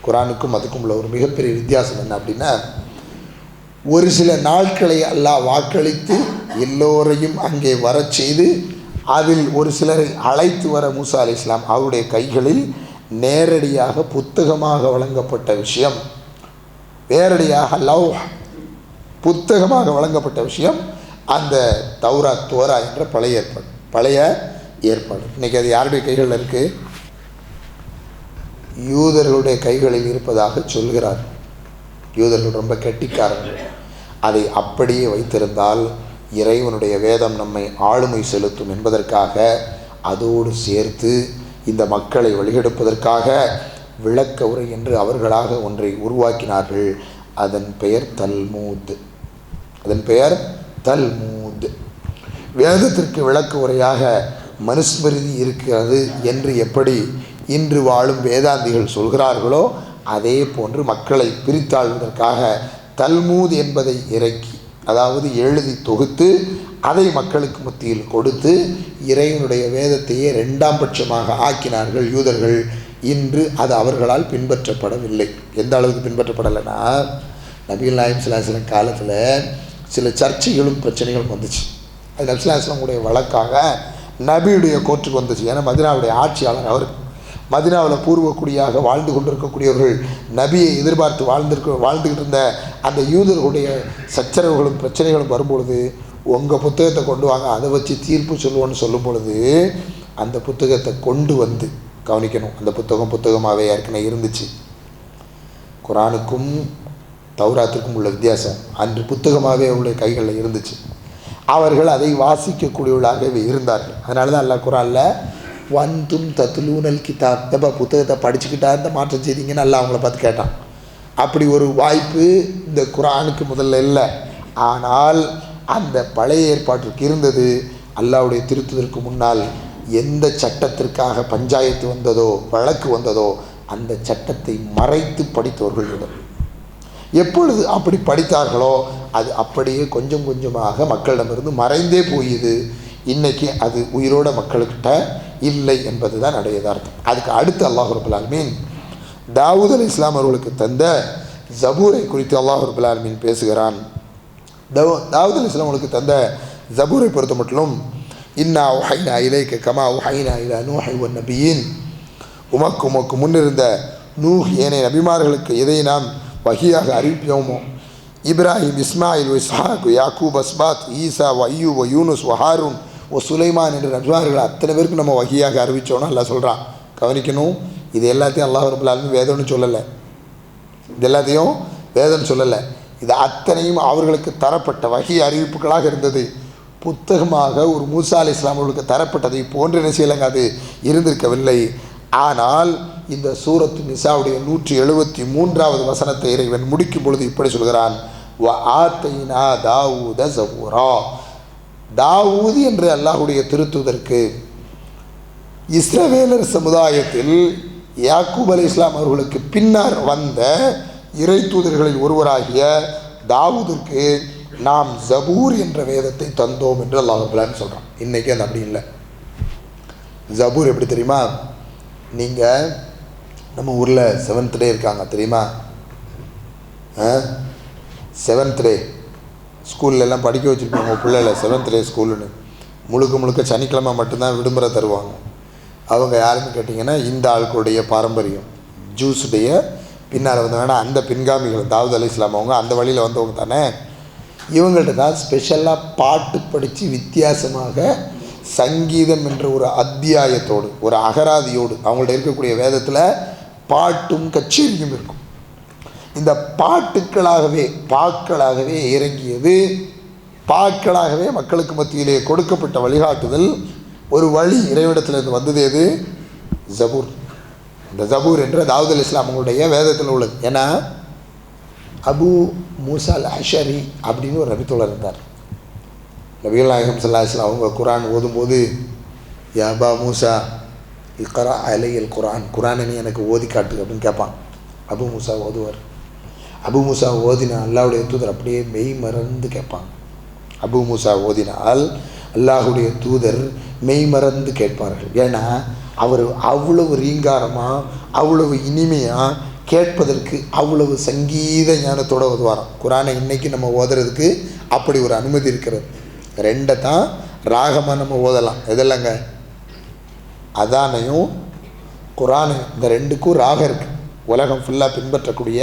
குரானுக்கும் அதுக்கும் உள்ள ஒரு மிகப்பெரிய வித்தியாசம் என்ன அப்படின்னா, ஒரு சில நாட்களை அல்லாஹ் வாக்களித்து எல்லோரையும் அங்கே வரச் செய்து அதில் ஒரு சிலரை அழைத்து வர மூசா அலைஹிஸ்ஸலாம் அவருடைய கைகளில் நேரடியாக புத்தகமாக வழங்கப்பட்ட விஷயம், நேரடியாக லவ்ஹ் புத்தகமாக வழங்கப்பட்ட விஷயம் அந்த தௌராத் தோரா என்ற பழைய ஏற்பாடு. இன்றைக்கி அது யாருடைய கைகளில் இருக்குது? யூதர்களுடைய கைகளில் இருப்பதாக சொல்கிறார். யூதர்கள் ரொம்ப கெட்டிக்காரர்கள். அதை அப்படியே வைத்திருந்தால் இறைவனுடைய வேதம் நம்மை ஆளுமை செலுத்தும் என்பதற்காக அதோடு சேர்த்து இந்த மக்களை வழிகெடுப்பதற்காக விளக்க உரை என்று அவர்களாக ஒன்றை உருவாக்கினார்கள். அதன் பெயர் தல்மூத். அதன் பெயர் தல்மூத். வேதத்திற்கு விளக்க உரையாக மனுஸ்மிருதி இருக்கிறது என்று எப்படி இன்று வாழும் வேதாந்திகள் சொல்கிறார்களோ அதே போன்று மக்களை பிரித்தாழ்வதற்காக தல்மூத் என்பதை இறக்கி, அதாவது எழுதி தொகுத்து அதை மக்களுக்கு மத்தியில் கொடுத்து இறைவனுடைய வேதத்தையே இரண்டாம் பட்சமாக ஆக்கினார்கள் யூதர்கள். இன்று அது அவர்களால் பின்பற்றப்படவில்லை. எந்த அளவுக்கு பின்பற்றப்படலைன்னா, நபிகள் நாயகம் ஸல்லல்லாஹு அலைஹி வஸல்லம் காலத்தில் சில சர்ச்சைகளும் பிரச்சனைகளும் வந்துச்சு. அது நபி ஸல்லல்லாஹு அலைஹி வஸல்லம் வழக்காக நபியுடைய கோர்ட்டுக்கு வந்துச்சு. ஏன்னா மதீனாவுடைய ஆட்சியாளர் அவர். மதீனாவில் பூர்வக்குடியாக வாழ்ந்து கொண்டிருக்கக்கூடியவர்கள், நபியை எதிர்பார்த்து வாழ்ந்துக்கிட்டு இருந்த அந்த யூதர்களுடைய சச்சரவுகளும் பிரச்சனைகளும் வரும்பொழுது உங்கள் புத்தகத்தை கொண்டு வாங்க, அதை வச்சு தீர்ப்பு சொல்லுவோன்னு சொல்லும் பொழுது அந்த புத்தகத்தை கொண்டு வந்து கவனிக்கணும். அந்த புத்தகமாகவே ஏற்கனவே இருந்துச்சு. குரானுக்கும் தௌராத்திற்கும் உள்ள வித்தியாசம், அன்று புத்தகமாகவே அவருடைய கைகளில் இருந்துச்சு. அவர்கள் அதை வாசிக்கக்கூடியவர்களாகவே இருந்தார்கள். அதனால தான் அல்லாஹ் குரானில் வந்தும் தத்துலூனல் கிதாப், எப்போ புத்தகத்தை படிச்சுக்கிட்டா இருந்தால் மாற்றம் செய்தீங்கன்னு அல்லாஹ் அவங்கள பார்த்து கேட்டான். அப்படி ஒரு வாய்ப்பு இந்த குரானுக்கு முதல்ல இல்லை. ஆனால் அந்த பழைய ஏற்பாட்டிற்கு இருந்தது. அல்லாஹ்வுடைய திருத்துவதற்கு முன்னால் எந்த சட்டத்திற்காக பஞ்சாயத்து வந்ததோ வழக்கு வந்ததோ அந்த சட்டத்தை மறைத்து படித்தவர்கள் இருந்தனர். எப்பொழுது அப்படி படித்தார்களோ அது அப்படியே கொஞ்சம் கொஞ்சமாக மக்களிடமிருந்து மறைந்தே போயுது. இன்றைக்கி அது உயிரோட மக்கள்கிட்ட இல்லை என்பது தான் யதார்த்தம். அதுக்கு அடுத்து அல்லாஹ் ரப்பல் ஆலமீன் தாவூத் அலைஹிஸ்ஸலாம் அவர்களுக்கு தந்த ஜபூரை குறித்து அல்லாஹ் ரப்பல் ஆலமீன் பேசுகிறான். தாவூத் அலைஹிஸ்ஸலாம் அவர்களுக்கு தந்த ஜபூரை பொறுத்த மட்டும், இன்னா அவ்ஹைனா இலைக்க கமா அவ்ஹைனா இலா நூஹி வன் நபியின், உமக்கு முன்னிருந்த நூஹ் ஏனைய நபிமார்களுக்கு எதை நாம் வஹியாக அறிவிப்போமோ இப்ராஹிம், இஸ்மாயில், இஸ்ஹாக், யாக்கூப், அஸ்பாத், ஈசா, அய்யூப், யூனுஸ், ஹாரூன், சுலைமான் என்று நபிமார்கள் அத்தனை பேருக்கு நம்ம வஹியாக அறிவித்தோன்னா அல்லாஹ் சொல்கிறான். கவனிக்கணும், இது எல்லாத்தையும் அல்லாஹ் ரப்பல் ஆலமீன் வேதம்னு சொல்லலை. இது எல்லாத்தையும் வேதம் சொல்லலை. இது அத்தனையும் அவர்களுக்கு தரப்பட்ட வஹி அறிவிப்புகளாக இருந்தது. புத்தகமாக ஒரு மூசா அலைஹிஸ்ஸலாம் அவர்களுக்கு தரப்பட்டதை போன்ற என்ன செய்யலைங்க, அது இருந்திருக்கவில்லை. ஆனால் இந்த சூரத்து நிசாவுடைய 173வது வசனத்தை இறைவன் முடிக்கும் பொழுது இப்படி சொல்கிறான், வ ஆத்தைனா தாவூத ஸபூரா. தாவூது என்று அல்லாஹுடைய திருத்தூதருக்கு இஸ்ரவேலர் சமுதாயத்தில் யாக்கூப் அலைஹிஸ்ஸலாம் அவர்களுக்கு பின்னர் வந்த இறை தூதர்களில் ஒருவராகிய தாவூதிற்கு நாம் ஜபூர் என்ற வேதத்தை தந்தோம் என்று அல்லாஹ் ரப்பல் சொல்கிறான். இன்றைக்கி அது அப்படி இல்லை. ஜபூர் எப்படி தெரியுமா? நீங்கள் நம்ம ஊரில் 7th டே இருக்காங்க தெரியுமா? 7th டே ஸ்கூல்லலாம் படிக்க வச்சுருப்பாங்க பிள்ளைல 7th டே ஸ்கூலுன்னு. முழுக்க சனிக்கிழமை மட்டும்தான் விடுமுறை தருவாங்க. அவங்க யாருன்னு கேட்டிங்கன்னா இந்த ஆட்களுடைய பாரம்பரியம் ஜூஸுடைய பின்னால் வந்தவங்கன்னா அந்த பின்காமிகள் தாவூத் அலைஹிஸ்ஸலாம் அவங்க அந்த வழியில் வந்தவங்க தானே. இவங்கள்ட்ட தான் ஸ்பெஷலாக பாட்டு படித்து வித்தியாசமாக சங்கீதம் என்ற ஒரு அத்தியாயத்தோடு ஒரு அகராதியோடு அவங்கள்ட்ட இருக்கக்கூடிய வேதத்தில் பாட்டும் கச்சேரியும் இருக்கும். இந்த பாக்களாகவே இறங்கியது, பாக்களாகவே மக்களுக்கு மத்தியிலே கொடுக்கப்பட்ட வழிகாட்டுதல் ஒரு வழி இறைவிடத்திலிருந்து வந்தது. எது? ஜபூர். இந்த ஜபூர் என்ற தாவூத் அலைஹிஸ்ஸலாம் அவங்களுடைய வேதத்தில் உள்ளது. ஏன்னா அபு மூசா அல் அஷரி அப்படின்னு ஒரு நபித்தோழர் இருந்தார். நபிகள் நாயகம் ஸல்லல்லாஹு அலைஹி வஸல்லம் அவங்க குரான் ஓதும்போது, யா அபா மூசா இக்ரா அலையல் குரான், குரானை நீ எனக்கு ஓதி காட்டு அப்படின்னு கேட்பான். அபு மூசா ஓதுவார். அபு மூசா ஓதினா அல்லாஹ்வுடைய தூதர் அப்படியே மெய் மறந்து கேட்பாங்க. அபு மூசா ஓதினால் அல்லாஹ்வுடைய தூதர் மெய் மறந்து கேட்பார்கள். ஏன்னா அவர் அவ்வளவு ரீங்காரமாக அவ்வளவு இனிமையாக கேட்பதற்கு அவ்வளவு சங்கீத ஞானத்தோடு ஓதுவாராம். குரானை இன்றைக்கி நம்ம ஓதுறதுக்கு அப்படி ஒரு அனுமதி இருக்கிறது. 2 தான் ராகமாக நம்ம ஓதலாம். எதெல்லாங்க? அதானையும் குரானையும். இந்த 2க்கும் ராகம் இருக்குது. உலகம் ஃபுல்லாக பின்பற்றக்கூடிய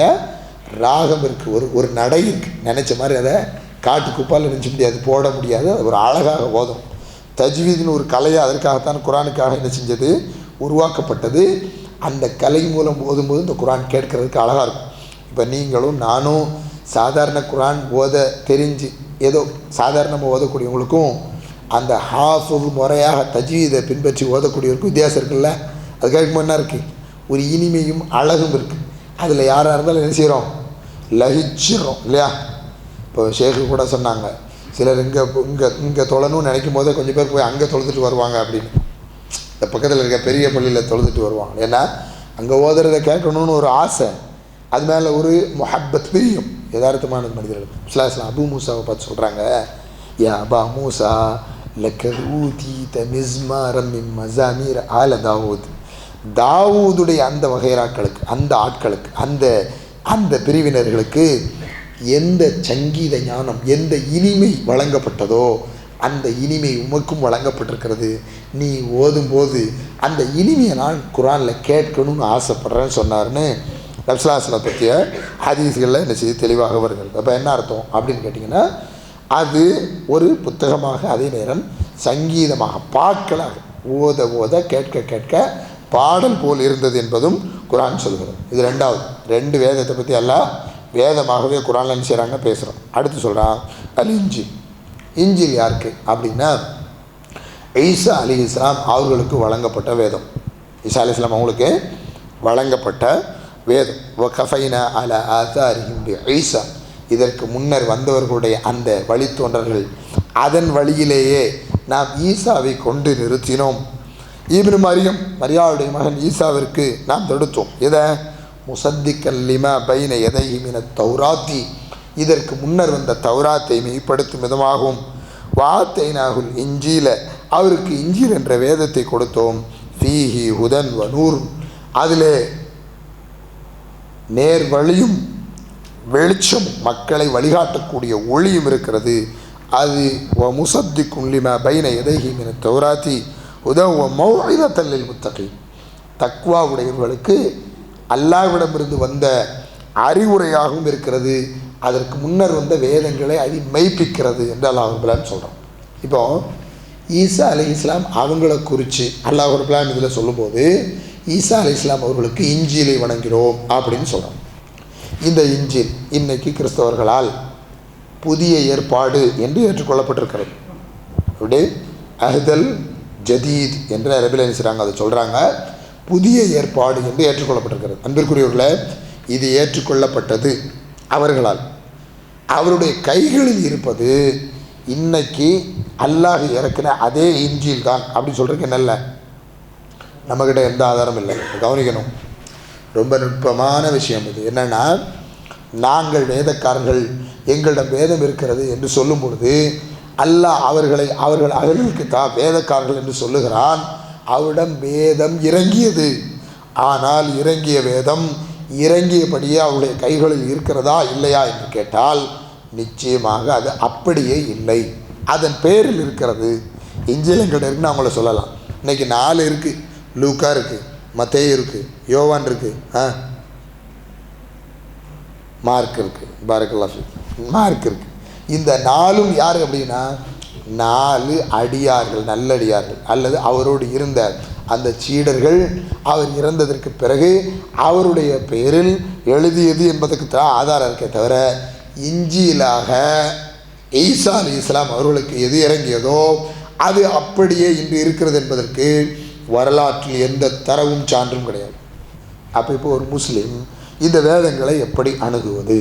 ராகம் இருக்குது. ஒரு நடை இருக்குது. நினச்ச மாதிரி அதை காட்டு குப்பால் நினச்ச முடியாது, போட முடியாது. அது ஒரு அழகாக ஓதும். தஜ்வீதுன்னு ஒரு கலையை அதற்காகத்தான் குரானுக்காக என்ன செஞ்சது, உருவாக்கப்பட்டது. அந்த கலை மூலம் ஓதும்போது இந்த குரான் கேட்கறதுக்கு அழகாக இருக்கும். இப்போ நீங்களும் நானும் சாதாரண குரான் ஓத தெரிஞ்சு ஏதோ சாதாரணமாக ஓதக்கூடியவங்களுக்கும் அந்த ஹாஃபு முறையாக தஜ்வீதை பின்பற்றி ஓதக்கூடியவருக்கும் வித்தியாசம் இருக்குல்ல. அதுக்காக என்ன இருக்குது? ஒரு இனிமையும் அழகும் இருக்குது. அதில் யாராக இருந்தாலும் என்ன செய்கிறோம்? லகிச்சிடுறோம் இல்லையா? இப்போ ஷேக்கு கூட சொன்னாங்க, சிலர் இங்கே தொழணும்னு நினைக்கும் போதே கொஞ்சம் பேர் போய் அங்கே தொழுதுட்டு வருவாங்க அப்படின்னு. இந்த பக்கத்தில் இருக்க பெரிய பள்ளியில் தொழுதுட்டு வருவாங்க. ஏன்னா அங்கே ஓதுறதை கேட்கணும்னு ஒரு ஆசை, அது மேலே ஒரு முஹப்பத் பிரியும். யதார்த்தமான மனிதர்கள். இஸ்லாம் அபு மூசாவை பார்த்து சொல்கிறாங்க, யா அபா மூசா லக்கூதி தமிஸ்மாரம் மஸாமீர் ஆல தாவூத். தாவூதுடைய அந்த வகைராக்களுக்கு, அந்த ஆட்களுக்கு, அந்த பிரிவினர்களுக்கு எந்த சங்கீத ஞானம், எந்த இனிமை வழங்கப்பட்டதோ அந்த இனிமை உமக்கும் வழங்கப்பட்டிருக்கிறது. நீ ஓதும்போது அந்த இனிமையை நான் குரானில் கேட்கணும்னு ஆசைப்படுறேன்னு சொன்னார்னு நபிஸ்ஸலாஹு பற்றிய ஹதீஸ்களில் என்ன செய்து தெளிவாக வருகிறது. அப்போ என்ன அர்த்தம் அப்படின்னு கேட்டிங்கன்னா, அது ஒரு புத்தகமாக அதே நேரம் சங்கீதமாக பாட்களாக ஓத கேட்க பாடல் போல் இருந்தது என்பதும் குரான் சொல்கிறது. இது 2வது. 2 வேதத்தை பற்றி எல்லாம் வேதமாகவே குரானில் என்ன செய்கிறாங்க, பேசுகிறோம். அடுத்து சொல்கிறான் அல் இஞ்சில். இஞ்சில் யாருக்கு அப்படின்னா ஈசா அலைஹிஸ்ஸலாம் அவர்களுக்கு வழங்கப்பட்ட வேதம். ஈசா அலைஹிஸ்ஸலாம் அவங்களுக்கு வழங்கப்பட்ட வேதம். வகஃபைனா அலா ஆதாரிஹிம் பி ஈசா. இதற்கு முன்னர் வந்தவர்களுடைய அந்த வழித்தோன்றர்கள் அதன் வழியிலேயே நாம் ஈசாவை கொண்டு நிறுத்தினோம். இப்னு மரியாவுடைய மகன் ஈசாவிற்கு நாம் தடுத்தோம். இதை முசத்திக்கல் லிமா பைன யதைஹி மினத் தௌராத்தி. இதற்கு முன்னர் வந்த தௌராத்தை மெய்ப்படுத்தும் விதமாகவும் வாத்தைனாகுல் இஞ்சீல, அவருக்கு இஞ்சீல் என்ற வேதத்தை கொடுத்தோம். ஃபீஹி ஹுதன் வ நூர், அதிலே நேர் வழியும் வெளிச்சம், மக்களை வழிகாட்டக்கூடிய ஒளியும் இருக்கிறது. அது வ முசத்திக்கும் லிமா பைன யதைஹி மினத் தௌராத்தி ஹுதன் வ மௌஇதத்தல் லில் முத்தகீன். தக்வா உடையவர்களுக்கு அல்லாஹ்விடமிருந்து வந்த அறிவுரையாகவும் இருக்கிறது, அதற்கு முன்னர் வந்த வேதங்களை அது மெய்ப்பிக்கிறது என்று அல்லாஹ் ரப்பல் சொல்கிறான். இப்போ ஈசா அலைஹிஸ்ஸலாம் அவங்கள குறித்து அல்லாஹ் ரப்பல் இதில் சொல்லும்போது ஈசா அலைஹிஸ்ஸலாம் அவர்களுக்கு இஞ்சிலை வணங்கிறோம் அப்படின்னு சொல்கிறோம். இந்த இஞ்சில் இன்னைக்கு கிறிஸ்தவர்களால் புதிய ஏற்பாடு என்று ஏற்றுக்கொள்ளப்பட்டிருக்கிறது. அப்படி அஹ்தல் ஜதீத் என்று அரபில் என்ன செய்கிறாங்க, அதை சொல்கிறாங்க, புதிய ஏற்பாடு என்று ஏற்றுக்கொள்ளப்பட்டிருக்கிறது. அன்பிற்குரியவர்களே, இது ஏற்றுக்கொள்ளப்பட்டது அவர்களால். அவருடைய கைகளில் இருப்பது இன்னைக்கு அல்லாஹ் இறக்கின அதே இஞ்சில் தான் அப்படின்னு சொல்கிறதுக்கு என்ன இல்லை, நம்மக்கிட்ட எந்த ஆதாரம் இல்லை. கவனிக்கணும், ரொம்ப நுட்பமான விஷயம் இது. என்னென்னா, நாங்கள் வேதக்காரர்கள், எங்களிடம் வேதம் இருக்கிறது என்று சொல்லும் பொழுது அல்லாஹ் அவர்களுக்கு தான் வேதக்காரர்கள் என்று சொல்லுகிறான். அவரிடம் வேதம் இறங்கியது, ஆனால் இறங்கிய வேதம் இறங்கியபடியே அவருடைய கைகளில் இருக்கிறதா இல்லையா என்று கேட்டால் நிச்சயமாக அது அப்படியே இல்லை, அதன் பேரில் இருக்கிறது. இஞ்சில் எங்கிட்ட இருக்குன்னு அவங்கள சொல்லலாம். இன்றைக்கி 4 இருக்குது, லூக்கா இருக்குது, மத்தேயு இருக்குது, யோவான் இருக்குது, மார்க் இருக்குது, மார்க் இருக்குது. இந்த 4ம் யார் அப்படின்னா 4 அடியார்கள், நல்லடியார்கள், அல்லது அவரோடு இருந்த அந்த சீடர்கள் அவர் இறந்ததற்கு பிறகு அவருடைய பெயரில் எழுதியது என்பதற்கு தான் ஆதாரம் இருக்கே தவிர, இஞ்சிலாக ஈசா அலைஹிஸ்ஸலாம் அவர்களுக்கு எது இறங்கியதோ அது அப்படியே இன்று இருக்கிறது என்பதற்கு வரலாற்றில் எந்த தரவும் சான்றும் கிடையாது. அப்போ இப்போ ஒரு முஸ்லீம் இந்த வேதங்களை எப்படி அணுகுவது?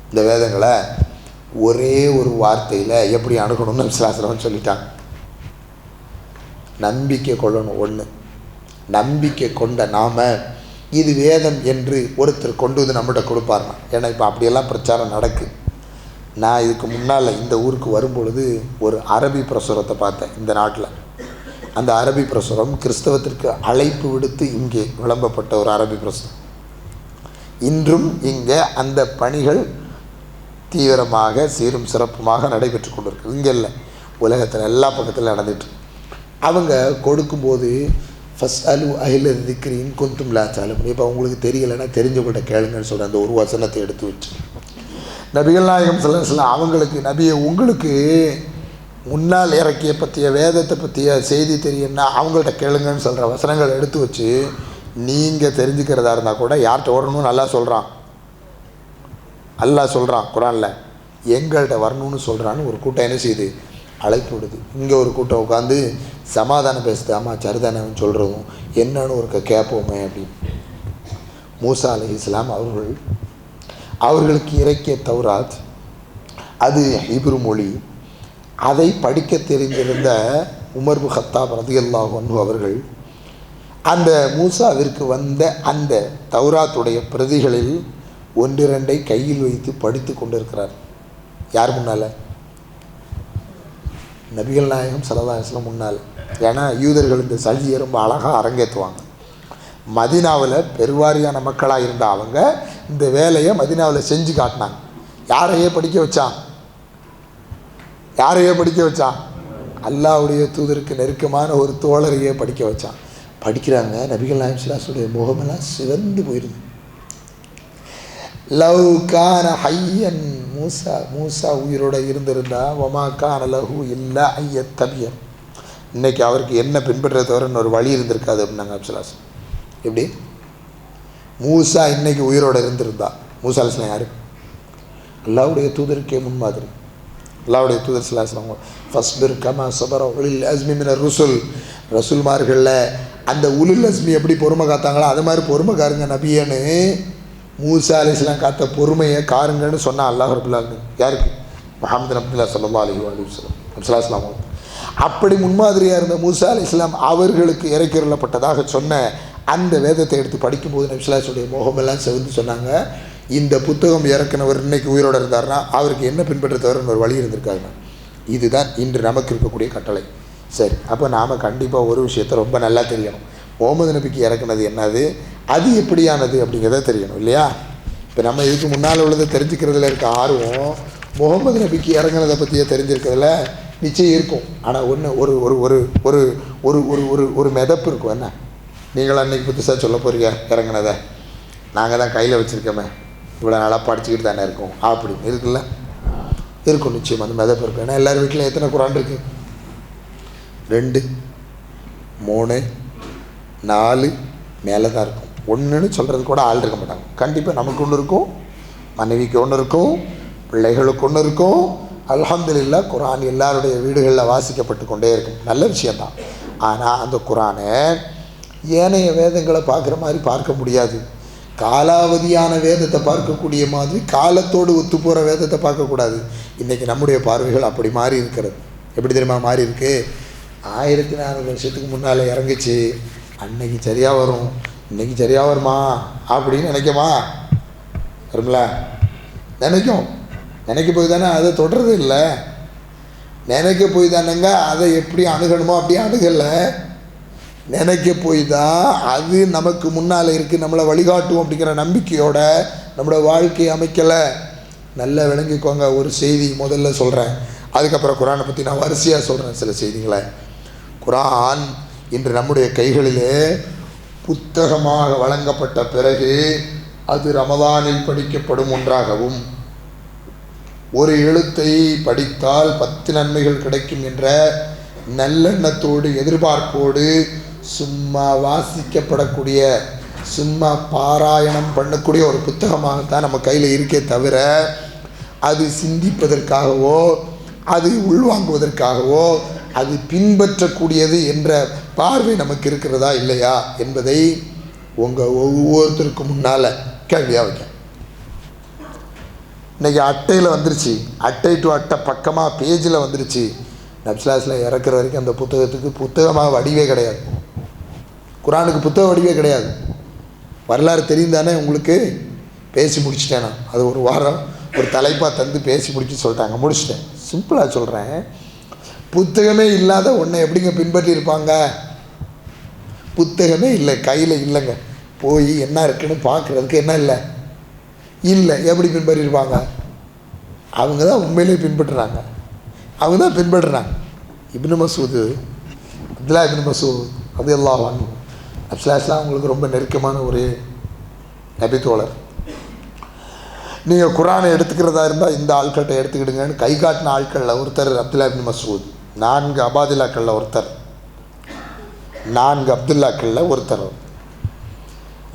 இந்த வேதங்களை ஒரே ஒரு வார்த்தையில் எப்படி அணுகணும்னு சாஸ்திரம் சொல்லிட்டாங்க. நம்பிக்கை கொள்ளணும். ஒன்று, நம்பிக்கை கொண்ட நாம் இது வேதம் என்று ஒருத்தர் கொண்டு வந்து நம்மகிட்ட கொடுப்பாருனா. ஏன்னா இப்போ அப்படியெல்லாம் பிரச்சாரம் நடக்குது. நான் இதுக்கு முன்னால் இந்த ஊருக்கு வரும்பொழுது ஒரு அரபி பிரசுரத்தை பார்த்தேன் இந்த நாட்டில். அந்த அரபி பிரசுரம் கிறிஸ்தவத்திற்கு அழைப்பு விடுத்து இங்கே விளம்பப்பட்ட ஒரு அரபி பிரசுரம். இன்றும் இங்கே அந்த பணிகள் தீவிரமாக சீரும் சிறப்புமாக நடைபெற்று கொண்டிருக்கு. இங்கே இல்லை, உலகத்தில் எல்லா பக்கத்தில் நடந்துட்டு. அவங்க கொடுக்கும்போது ஃபஸ்ட் அலு அஹில திக்ரின் குந்தும் லா தாலிமூன். இப்போ அவங்களுக்கு தெரியலைன்னா தெரிஞ்சவங்கள்ட்ட கேளுங்கன்னு சொல்கிற அந்த ஒரு வசனத்தை எடுத்து வச்சு நபிகள் நாயகம் ஸல்லல்லாஹு அலைஹி வஸல்லம் அவங்களுக்கு, நபியை உங்களுக்கு முன்னால் இறக்கிய பற்றிய வேதத்தை பற்றிய செய்தி தெரியும்னா அவங்கள்ட்ட கேளுங்கன்னு சொல்கிற வசனங்கள் எடுத்து வச்சு நீங்கள் தெரிஞ்சுக்கிறதா இருந்தால் கூட யார்கிட்ட வரணும்னு நல்லா சொல்கிறான். அல்லாஹ் சொல்கிறான் குரானில், எங்கள்கிட்ட வரணும்னு சொல்கிறான்னு ஒரு கூட்டம் என்ன செய்யுது, அழைப்பு விடுது. இங்கே ஒரு கூட்டம் உட்காந்து சமாதானம் பேசுது. ஆமாம் சரிதானேன்னு சொல்கிறதும் என்னன்னு ஒரு கேட்போமே அப்படின்னு. மூசா அலைஹிஸ்ஸலாம் அவர்களுக்கு இறக்கிய தௌராத், அது ஹீப்ரு மொழி. அதை படிக்க தெரிந்திருந்த உமர் பின் கத்தாப் ரலியல்லாஹு அன்ஹு அவர்கள் அந்த மூசாவிற்கு வந்த அந்த தௌராத்துடைய பிரதிகளில் 1-2 கையில் வைத்து படித்து கொண்டிருக்கிறார். யார் முன்னால்? நபிகள் நாயகம் ஸல்லல்லாஹு அலைஹி வஸல்லம் முன்னால். ஏன்னா யூதர்கள் இந்த சல்லியை ரொம்ப அழகாக அரங்கேற்றுவாங்க. மதீனாவில் பெருவாரியான மக்களாக இருந்த அவங்க இந்த வேலையை மதீனாவில் செஞ்சு காட்டினாங்க. யாரையே படிக்க வச்சான்? அல்லாஹ்வுடைய தூதருக்கு நெருக்கமான ஒரு தோழரையே படிக்க வச்சான். படிக்கிறாங்க. நபிகள் நாயகம் ஸல்லல்லாஹு அலைஹி வஸல்லம் முகமெல்லாம் சிவந்து போயிடுது. லவ் கான ஹையன் மூசா உயிரோடு இருந்திருந்தா வமா கான லஹு இல்லா ஐயத்தபியன், இன்னைக்கு அவருக்கு என்ன பின்பற்ற தவிர ஒரு வழி இருந்திருக்காது அப்படின்னாங்க அப்சலாஸ். எப்படி மூசா இன்னைக்கு உயிரோடு இருந்திருந்தா? மூசா அலைஹிஸ்ஸலாம் யார்? அல்லாஹ்வுடைய தூதருக்கே முன்மாதிரி. அல்லாஹ்வுடைய தூதர் ஸல்லல்லாஹு அலைஹி வஸல்லம் ஃபஸ்பிர் கமா ஸபர உலுல் அஸ்மி மினர் ருசுல், ரசூல்மார்களில் அந்த உலுல் அஸ்மி எப்படி பொறுமை காத்தாங்களோ அது மாதிரி பொறுமை காருங்க நபியன்னு மூசா அலைஹிஸ்ஸலாம் காத்த பொறுமையை காருங்கன்னு சொன்னால் அல்லாஹ் ரப்பல் ஆலமீன். யாருக்கு? முஹம்மது அப்துல்லாஹ் ஸல்லல்லாஹு அலைஹி வஸல்லம் ஸல்லல்லாஹு. அப்படி முன்மாதிரியாக இருந்த மூசா அலைஹிஸ்ஸலாம் அவர்களுக்கு இறக்கியுள்ளப்பட்டதாக சொன்ன அந்த வேதத்தை எடுத்து படிக்கும்போது நபி ஸல்லல்லாஹு அலைஹி வஸல்லம் முகமெல்லாம் செவந்து சொன்னாங்க, இந்த புத்தகம் இறக்குனவர் இன்னைக்கு உயிரோடு இருந்தார்னா அவருக்கு என்ன பின்பற்ற தவிர ஒரு வழி இருந்திருக்காருங்க. இதுதான் இன்று நமக்கு இருக்கக்கூடிய கட்டளை. சரி, அப்போ நாம் கண்டிப்பாக ஒரு விஷயத்தை ரொம்ப நல்லா தெரியணும். முகமது நபிக்கு இறக்குனது என்னது, அது எப்படியானது அப்படிங்கிறத தெரியணும் இல்லையா? இப்போ நம்ம இதுக்கு முன்னால் உள்ளதை தெரிஞ்சுக்கிறதுல இருக்க ஆர்வம் முகமது நபிக்கு இறங்குனதை பற்றியே தெரிஞ்சிருக்கிறதுல நிச்சயம் இருக்கும். ஆனால் ஒன்று ஒரு ஒரு ஒரு ஒரு ஒரு ஒரு ஒரு ஒரு மிதப்பு இருக்கும். என்ன, நீங்களும் அன்றைக்கி புதுசாக சொல்ல போகிறீங்க இறங்குனதை, நாங்கள் தான் கையில் வச்சுருக்கோமே, இவ்வளோ நாளாக படிச்சுக்கிட்டு தானே இருக்கும் அப்படின்னு இருக்குல்ல, இருக்கும் நிச்சயம். அந்த மெதப்பு இருக்கும். ஏன்னா எல்லார் வீட்டிலையும் எத்தனை குரான் இருக்குது? 2, 3, 4 மேலே தான் இருக்கும். ஒன்றுன்னு சொல்கிறது கூட ஆள் இருக்க மாட்டாங்க. கண்டிப்பாக நமக்கு ஒன்று இருக்கும், மனைவிக்கு ஒன்று இருக்கும், பிள்ளைகளுக்கு ஒன்று இருக்கும். அல்ஹம்துலில்லாஹ் குரான் எல்லாருடைய வீடுகளில் வாசிக்கப்பட்டு கொண்டே இருக்கும். நல்ல விஷயந்தான். ஆனால் அந்த குரானை ஏனைய வேதங்களை பார்க்குற மாதிரி பார்க்க முடியாது. காலாவதியான வேதத்தை பார்க்கக்கூடிய மாதிரி காலத்தோடு ஒத்து போகிற வேதத்தை பார்க்கக்கூடாது. இன்றைக்கி நம்முடைய பார்வைகள் அப்படி மாறி இருக்கிறது. எப்படி தெரியுமா மாறி இருக்கு? 1400 வருஷத்துக்கு முன்னால் இறங்குச்சு, அன்னைக்கு சரியாக வரும், இன்றைக்கி சரியாக வருமா அப்படின்னு நினைக்குமா? வரும்ல? நினைக்க போய் தானே அதை தொடர்றது இல்லை. நினைக்க போய் தானேங்க அதை எப்படி அணுகணுமோ அப்படியே அணுகலை. நினைக்க போய் தான் அது நமக்கு முன்னால் இருக்குது, நம்மளை வழிகாட்டும் அப்படிங்கிற நம்பிக்கையோட நம்மளோட வாழ்க்கையை அமைக்கலை. நல்லா விளங்கிக்கோங்க. ஒரு செய்தி முதல்ல சொல்கிறேன், அதுக்கப்புறம் குரானை பற்றி நான் வரிசையாக சொல்கிறேன் சில செய்திகளை. குரான் இன்று நம்முடைய கைகளிலே புத்தகமாக வழங்கப்பட்ட பிறகு அது ரமதானில் படிக்கப்படும் ஒன்றாகவும், ஒரு எழுத்தை படித்தால் 10 நன்மைகள் கிடைக்கும் என்ற நல்லெண்ணத்தோடு எதிர்பார்ப்போடு சும்மா வாசிக்கப்படக்கூடிய, சும்மா பாராயணம் பண்ணக்கூடிய ஒரு புத்தகமாகத்தான் நம்ம கையில் இருக்கே தவிர, அது சிந்திப்பதற்காகவோ அது உள்வாங்குவதற்காகவோ அது பின்பற்றக்கூடியது என்ற பார்வை நமக்கு இருக்கிறதா இல்லையா என்பதை உங்கள் ஒவ்வொருத்தருக்கு முன்னால் கேள்வியாக வைக்க. இன்றைக்கி அட்டையில் வந்துருச்சு, அட்டை டு அட்டை பக்கமாக பேஜில் வந்துருச்சு. நப்ஸ்லாஸில் இறக்குற வரைக்கும் அந்த புத்தகத்துக்கு புத்தகமாக வடிவே கிடையாது. குரானுக்கு புத்தக வடிவே கிடையாது. வரலாறு தெரியும் தானே உங்களுக்கு? பேசி முடிச்சிட்டேன் நான். அது ஒரு வாரம் ஒரு தலைப்பாக தந்து பேசி முடிச்சு சொல்லிட்டாங்க, முடிச்சிட்டேன். சிம்பிளாக சொல்கிறேன், புத்தகமே இல்லாத ஒன்றை எப்படிங்க பின்பற்றியிருப்பாங்க? புத்தகமே இல்லை, கையில் இல்லைங்க, போய் என்ன இருக்குன்னு பார்க்குறதுக்கு என்ன இல்லை, எப்படி பின்பற்றியிருப்பாங்க? அவங்க தான் உண்மையிலே பின்பற்றுறாங்க, அவங்க தான் பின்பற்றுறாங்க. இப்னு மசூது, அப்துல்லா இப்னு மசூத் ரலியல்லாஹு அன்ஹு, அப்துல்லாஹ் அவங்களுக்கு ரொம்ப நெருக்கமான ஒரு நபி தோழர். நீங்கள் குரானை எடுத்துக்கிறதா இருந்தால் இந்த ஆட்கள்கிட்ட எடுத்துக்கிடுங்கன்னு கை காட்டின ஆட்களில் ஒருத்தர் அப்துல்லா இப்னு மசூத். 4 அபாதில்லாக்களில் ஒருத்தர், 4 அப்துல்லாக்களில் ஒருத்தர்.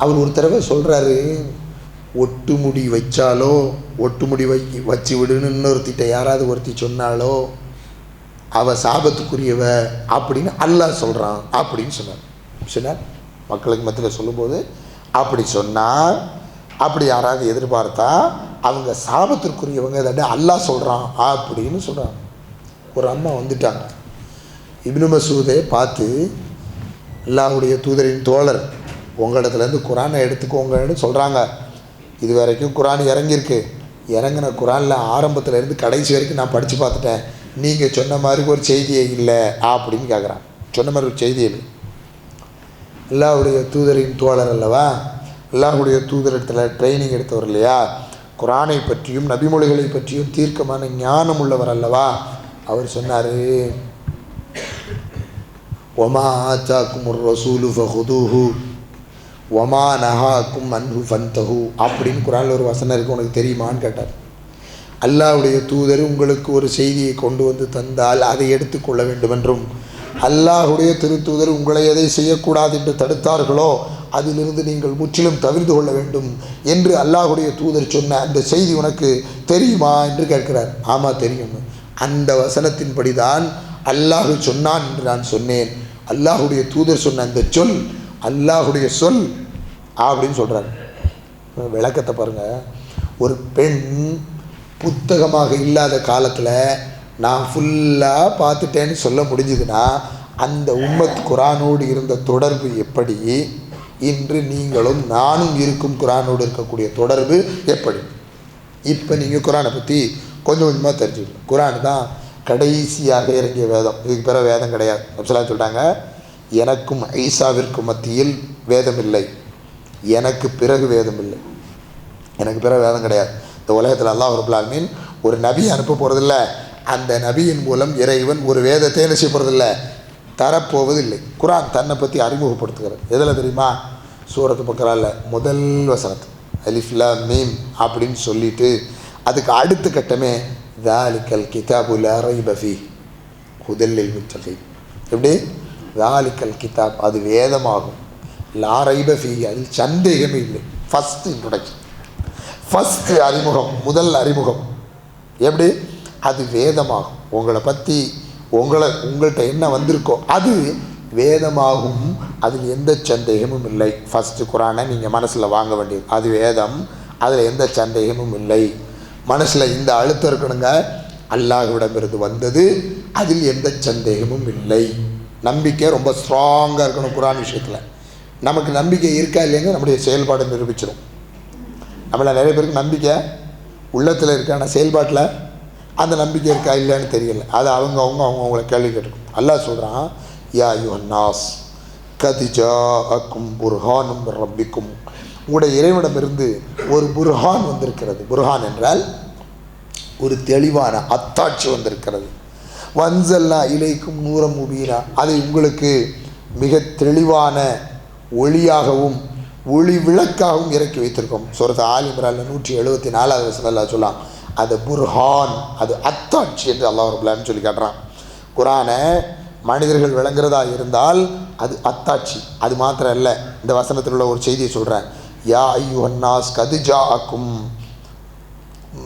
அவர் ஒரு தடவை சொல்கிறாரு, ஒட்டு முடி வச்சாலோ ஒட்டு முடி வச்சு விடுன்னு இன்னொருத்திட்ட யாராவது ஒருத்தி சொன்னாலோ அவள் சாபத்துக்குரியவ அப்படின்னு அல்லாஹ் சொல்கிறான் அப்படின்னு சொன்னார். மக்களுக்கு மத்தியில் சொல்லும்போது அப்படி சொன்னால், அப்படி யாராவது எதிர்பார்த்தா அவங்க சாபத்திற்குரியவங்க, இதை அல்லாஹ் சொல்கிறான் அப்படின்னு சொல்கிறாங்க. ஒரு அம்மா வந்துட்டாங்க, இப்னு மசூதை பார்த்து, அல்லாஹ்வுடைய தூதரின் தோழர் உங்களிடத்துலேருந்து குரானை எடுத்துக்கோங்கன்னு சொல்கிறாங்க. இது வரைக்கும் குரான் இறங்கியிருக்கு, இறங்கின குரானில் ஆரம்பத்துலேருந்து கடைசி வரைக்கும் நான் படித்து பார்த்துட்டேன், நீங்கள் சொன்ன மாதிரி ஒரு செய்தியே இல்லை அப்படின்னு கேட்குறான். சொன்ன மாதிரி ஒரு செய்தி இல்லை. அல்லாஹ்வுடைய தூதரின் தோழர் அல்லவா, அல்லாஹ்வுடைய தூதரிடத்தில் ட்ரைனிங் எடுத்தவர் இல்லையா, குரானை பற்றியும் நபிமொழிகளை பற்றியும் தீர்க்கமான ஞானம் உள்ளவர் அல்லவா. அவர் சொன்னார், ஒமா ஆச்சாக்கும் ஒரு ரசூலு ஃபஹுதூஹு ஒமா நஹாக்கும் அன்ஹு ஃபன்தஹு அப்படின்னு குரானில் ஒரு வசனம் இருக்குது, உனக்கு தெரியுமான்னு கேட்டார். அல்லாஹ்வுடைய தூதர் உங்களுக்கு ஒரு செய்தியை கொண்டு வந்து தந்தால் அதை எடுத்துக்கொள்ள வேண்டும் என்றும், அல்லாஹ்வுடைய திருத்தூதர் உங்களை எதை செய்யக்கூடாது என்று தடுத்தார்களோ அதிலிருந்து நீங்கள் முற்றிலும் தவிர்த்து கொள்ள வேண்டும் என்று அல்லாஹ்வுடைய தூதர் சொன்ன அந்த செய்தி உனக்கு தெரியுமா என்று கேட்கிறார். ஆமாம் தெரியும். அந்த வசனத்தின்படி தான் அல்லாஹ் சொன்னான் என்று நான் சொன்னேன். அல்லாஹ்வுடைய தூதர் சொன்ன அந்த சொல் அல்லாஹ்வுடைய சொல் அப்படின்னு சொல்கிறார். விளக்கத்தை பாருங்கள். ஒரு பெண் புத்தகமாக இல்லாத காலத்தில் நான் ஃபுல்லாக பார்த்துட்டேன்னு சொல்ல முடிஞ்சுதுன்னா அந்த உம்மத் குரானோடு இருந்த தொடர்பு எப்படி, இன்று நீங்களும் நானும் இருக்கும் குரானோடு இருக்கக்கூடிய தொடர்பு எப்படி? இப்போ நீங்கள் குரானை பற்றி கொஞ்சம் கொஞ்சமாக தெரிஞ்சுக்கணும். குரான் தான் கடைசியாக இறங்கிய வேதம், இதுக்கு பிறகு வேதம் கிடையாது. நபிஸல்லல்லாஹு சொல்லிட்டாங்க, எனக்கும் ஈசாவிற்கும் மத்தியில் வேதம் இல்லை, எனக்கு பிறகு வேதம் இல்லை, எனக்கு பிறகு வேதம் கிடையாது. இந்த உலகத்தில் அல்லாஹ் ரப்பல் ஆலமீன் ஒரு நபி அனுப்ப போகிறதில்ல, அந்த நபியின் மூலம் இறைவன் ஒரு வேதத்தை என்ன செய்ய போகிறதில்ல, தரப்போவதில்லை. குரான் தன்னை பற்றி அறிமுகப்படுத்துகிறது. எதில் தெரியுமா? சூரத்து பக்கரால முதல் வசனத்து அலிஃப் லாம் மீம் அப்படின்னு சொல்லிட்டு அதுக்கு அடுத்த கட்டமே தாலிக்கல் கிதாபு லா ரைப ஃபீஹ் ஹுதல் லில் முத்தகீன். எப்படி? தாலிக்கல் கிதாப், அது வேதமாகும், லா ரைப ஃபீஹ், அதில் சந்தேகமே இல்லை. ஃபஸ்ட் இன்ட்ரொடக்ஷன், ஃபஸ்ட்டு அறிமுகம், முதல் அறிமுகம். எப்படி? அது வேதமாகும். உங்களை பற்றி உங்கள்கிட்ட என்ன வந்திருக்கோ அது வேதமாகும், அதில் எந்த சந்தேகமும் இல்லை. ஃபஸ்ட்டு குரானை நீங்கள் மனசில் வாங்க வேண்டியது, அது வேதம், அதில் எந்த சந்தேகமும் இல்லை. மனசில் இந்த அழுத்தம் இருக்கணுங்க, அல்லாஹ்விடமிருந்து வந்தது, அதில் எந்த சந்தேகமும் இல்லை. நம்பிக்கை ரொம்ப ஸ்ட்ராங்காக இருக்கணும் குரான் விஷயத்தில். நமக்கு நம்பிக்கை இருக்கா இல்லைங்க நம்முடைய செயல்பாடு நிரூபிச்சிடும். நம்மள நிறைய பேருக்கு நம்பிக்கை உள்ளத்தில் இருக்கா, ஆனால் செயல்பாட்டில் அந்த நம்பிக்கை இருக்கா இல்லைன்னு தெரியல. அது அவங்கள கேள்வி கேட்டுக்கும். அல்லாஹ் சொல்கிறான், யா அய்யுஹன்னாஸ் கத் ஜாஅக்கும் புர்ஹானும் மிர் ரப்பிக்கும், உங்களுடைய இறைவனிடமிருந்து ஒரு புர்ஹான் வந்திருக்கிறது. புர்ஹான் என்றால் ஒரு தெளிவான அத்தாட்சி வந்திருக்கிறது. வன்சல்னா இலைக்கும் நூறம் முபீனா, அதை உங்களுக்கு மிக தெளிவான ஒளியாகவும் ஒளி விளக்காகவும் இறக்கி வைத்திருக்கோம். சூரத் ஆல் இம்ரான்ல 174வது வசனம் அல்லாஹ் சொல்லலாம், அது புர்ஹான், அது அத்தாட்சி என்று அல்லாஹ் ரப்பல் சொல்லி காட்டுறான். குரானை மனிதர்கள் விளங்குறதா இருந்தால் அது அத்தாட்சி. அது மாத்திரம் இல்லை, இந்த வசனத்தில் உள்ள ஒரு செய்தியை சொல்கிறேன். யா அய்யுஹன்னாஸ் கத் ஜாஅக்கும்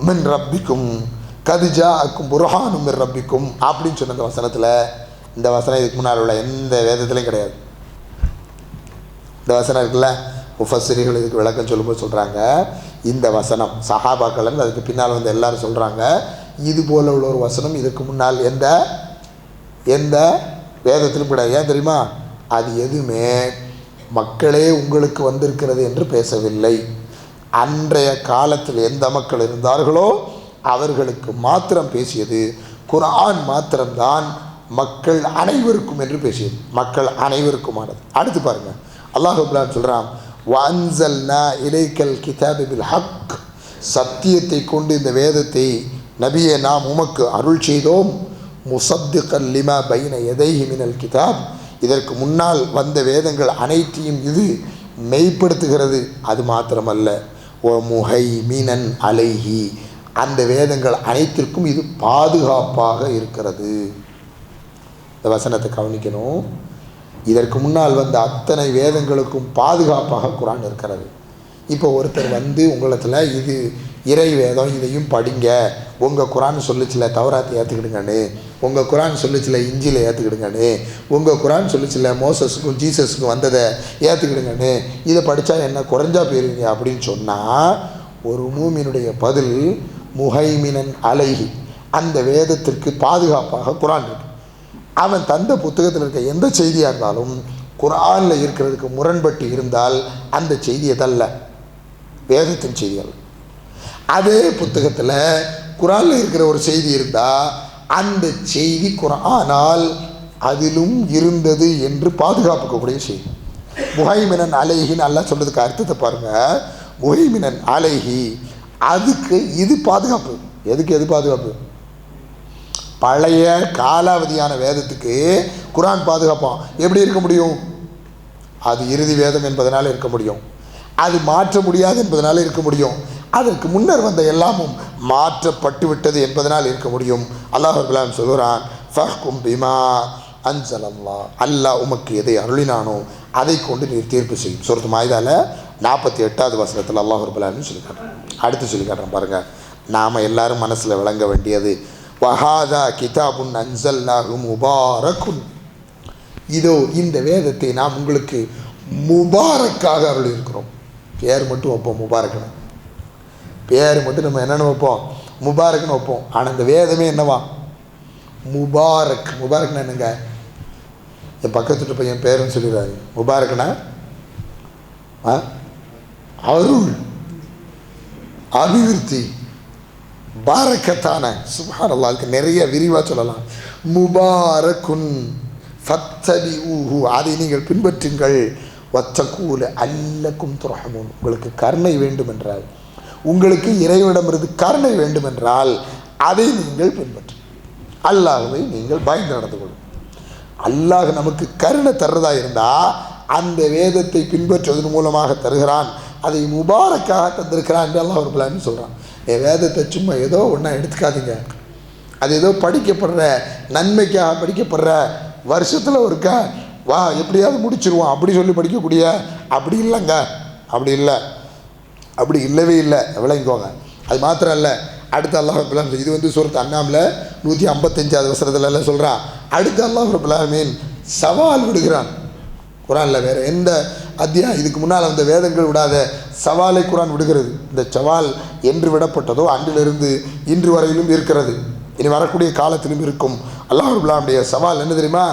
மின் ரப்பிக்கும் கத் ஜாஅக்கும் புர்ஹானும் மின் ரப்பிக்கும் அப்படின்னு சொன்ன இந்த வசனத்தில், இந்த வசனம் இதுக்கு முன்னால் உள்ள எந்த வேதத்துலையும் கிடையாது. இந்த வசனம் இருக்குல்ல, முஃபஸ்ஸிரிகள் இதுக்கு விளக்கம் சொல்லும்போது சொல்கிறாங்க, இந்த வசனம் சஹாபாக்கள் அதுக்கு பின்னால் வந்து எல்லாரும் சொல்கிறாங்க, இது போல் உள்ள ஒரு வசனம் இதுக்கு முன்னால் எந்த வேதத்திலும் கிடையாது. ஏன் தெரியுமா? அது எதுவுமே மக்களே உங்களுக்கு வந்திருக்கிறது என்று பேசவில்லை. அன்றைய காலத்தில் எந்த மக்கள் இருந்தார்களோ அவர்களுக்கு மாத்திரம் பேசியது. குர்ஆன் மாத்திரம்தான் மக்கள் அனைவருக்கும் என்று பேசியது, மக்கள் அனைவருக்குமானது. அடுத்து பாருங்க, அல்லாஹ் ரப்பல் சொல்கிறான், வஅன்ஸல்னா இலைக்கல் கிதாப பில் ஹக், சத்தியத்தை கொண்டு இந்த வேதத்தை நபியே நாம் உமக்கு அருள் செய்தோம். முஸத்திகல் லிமா பைன யதைஹி மினல் கிதாப், இதற்கு முன்னால் வந்த வேதங்கள் அனைத்தையும் இது மெய்ப்படுத்துகிறது. அது மாத்திரமல்ல, ஓ முஹைமினன் அலைஹி, அந்த வேதங்கள் அனைத்திற்கும் இது பாதுகாப்பாக இருக்கிறது. இந்த வசனத்தை கவனிக்கணும். இதற்கு முன்னால் வந்த அத்தனை வேதங்களுக்கும் பாதுகாப்பாக குரான் இருக்கிறது. இப்போ ஒருத்தர் வந்து உங்களத்தில் இது இறை வேதம், இதையும் படிங்க, உங்கள் குரான் சொல்லிச்சில தௌராத்தை ஏற்றுக்கிடுங்கன்னு, உங்கள் குரான் சொல்லிச்சில இஞ்சில ஏற்றுக்கிடுங்கன்னு, உங்கள் குரான் சொல்லிச்சில மோசஸுக்கும் ஜீசஸுக்கும் வந்ததை ஏற்றுக்கிடுங்கன்னு, இதை படித்தா என்ன குறைஞ்சா போயிருவீங்க அப்படின்னு சொன்னால், ஒரு மூமினுடைய பதில் முஹைமினன் அலைஹி, அந்த வேதத்திற்கு பாதுகாப்பாக குரான் இருக்கு. அவன் தந்த புத்தகத்தில் இருக்க எந்த செய்தியாக இருந்தாலும் குர்ஆனில் இருக்கிறதுக்கு முரண்பட்டு இருந்தால் அந்த செய்தி எதல்ல, வேதத்தின் செய்தி அல்ல. அதே புத்தகத்தில் குர்ஆனில் இருக்கிற ஒரு செய்தி இருந்தால் அந்த செய்தி குர்ஆனால் அதிலும் இருந்தது என்று பாதுகாப்புக்கக்கூடிய செய்தி. முஹைமினன் அலைஹின்னு அல்லாஹ் சொல்றதுக்கு அர்த்தத்தை பாருங்க. முஹைமினன் அலைஹி, அதுக்கு இது பாதுகாப்பு. எதுக்கு எது பாதுகாப்பு? பழைய காலாவதியான வேதத்துக்கு குர்ஆன் பாதுகாப்பான். எப்படி இருக்க முடியும்? அது இறுதி வேதம் என்பதனால இருக்க முடியும், அது மாற்ற முடியாது என்பதனால இருக்க முடியும், அதற்கு முன்னர் வந்த எல்லாமும் மாற்றப்பட்டு விட்டது என்பதனால் இருக்க முடியும். அல்லாஹ் ரப்பல் சொல்கிறான், ஃபஹ்கும் பிமா அன்ஸலல்லாஹ், அல்லாஹ் உமக்கு எதை அருளினானோ அதை கொண்டு நீர் தீர்ப்பு செய்யும். சூரத்து மாயிதால 48வது வசனத்தில் அல்லாஹ் ரப்பல் சொல்லி காட்டுறேன். அடுத்து சொல்லி காட்டுறேன் பாருங்க. நாம் எல்லாரும் மனசில் விளங்க வேண்டியது, வஹாதா கிதாபுன் அன்ஸல்னாஹு முபாரக்குன், இதோ இந்த வேதத்தை நாம் உங்களுக்கு முபாரக்காக அருள் இருக்கிறோம். பேர் மட்டும் வைப்போம் முபாரக்குன்னு, பேர் மட்டும் நம்ம என்னென்னு வைப்போம் முபாரக்குன்னு வைப்போம். ஆனால் இந்த வேதமே என்னவா? முபாரக். முபாரக்னா என்னங்க? என் பக்கத்துட்டு போய் என் பேருன்னு சொல்லிடுறாரு. முபாரக்னா அருள், அபிவிருத்தி, பாரக்கத்தான. சுப்ஹானல்லாஹ், அதுக்கு நிறைய விரிவாக சொல்லலாம். முபாரக்குன் ஃபத்தபிஊஹு, அதை நீங்கள் பின்பற்றுங்கள். வத்தகூல அல்லக்கும் துர்ஹமூன், உங்களுக்கு கருணை வேண்டும் என்றால், உங்களுக்கு இறைவனிடமிருந்து கருணை வேண்டும் என்றால் அதை நீங்கள் பின்பற்று, அல்லாஹ்வை நீங்கள் பயந்து நடந்து கொள்ளும். அல்லாஹ் நமக்கு கருணை தர்றதா இருந்தால் அந்த வேதத்தை பின்பற்றுவதன் மூலமாக தருகிறான். அதை முபாரக்காக தந்திருக்கிறான் என்று அல்லாஹ் ரப்பல் ஆலமீன் சொல்கிறான். வேதத்தை சும்மா ஏதோ ஒன்றா எடுத்துக்காதீங்க. அது ஏதோ படிக்கப்படுற நன்மைக்காக படிக்கப்படுற வருஷத்தில் ஒருக்கா வா எப்படியாவது முடிச்சிருவோம் அப்படி சொல்லி படிக்கக்கூடிய அப்படி இல்லைங்க. அப்படி இல்லை, அப்படி இல்லவே இல்லை, விளங்கிக்கோங்க. அது மாத்திரம் இல்லை, அடுத்து அல்லாஹ் ரப்பல் ஆலமீன் இது வந்து சூரத் அன்ஆம்ல 155வது வசனத்துல எல்லாம் சொல்கிறான். அடுத்து அல்லாஹ் ரப்பல் ஆலமீன் சவால் விடுகிறான். குரானில் வேறு எந்த அத்தியாயம் இதுக்கு முன்னால் அந்த வேதங்கள் விடாத சவாலை குரான் விடுகிறது. இந்த சவால் என்று விடப்பட்டதோ அன்றிலிருந்து இன்று வரையிலும் இருக்கிறது, இனி வரக்கூடிய காலத்திலும் இருக்கும். அல்லாஹ் ரப்பல் ஆலமீனுடைய சவால் என்ன தெரியுமா?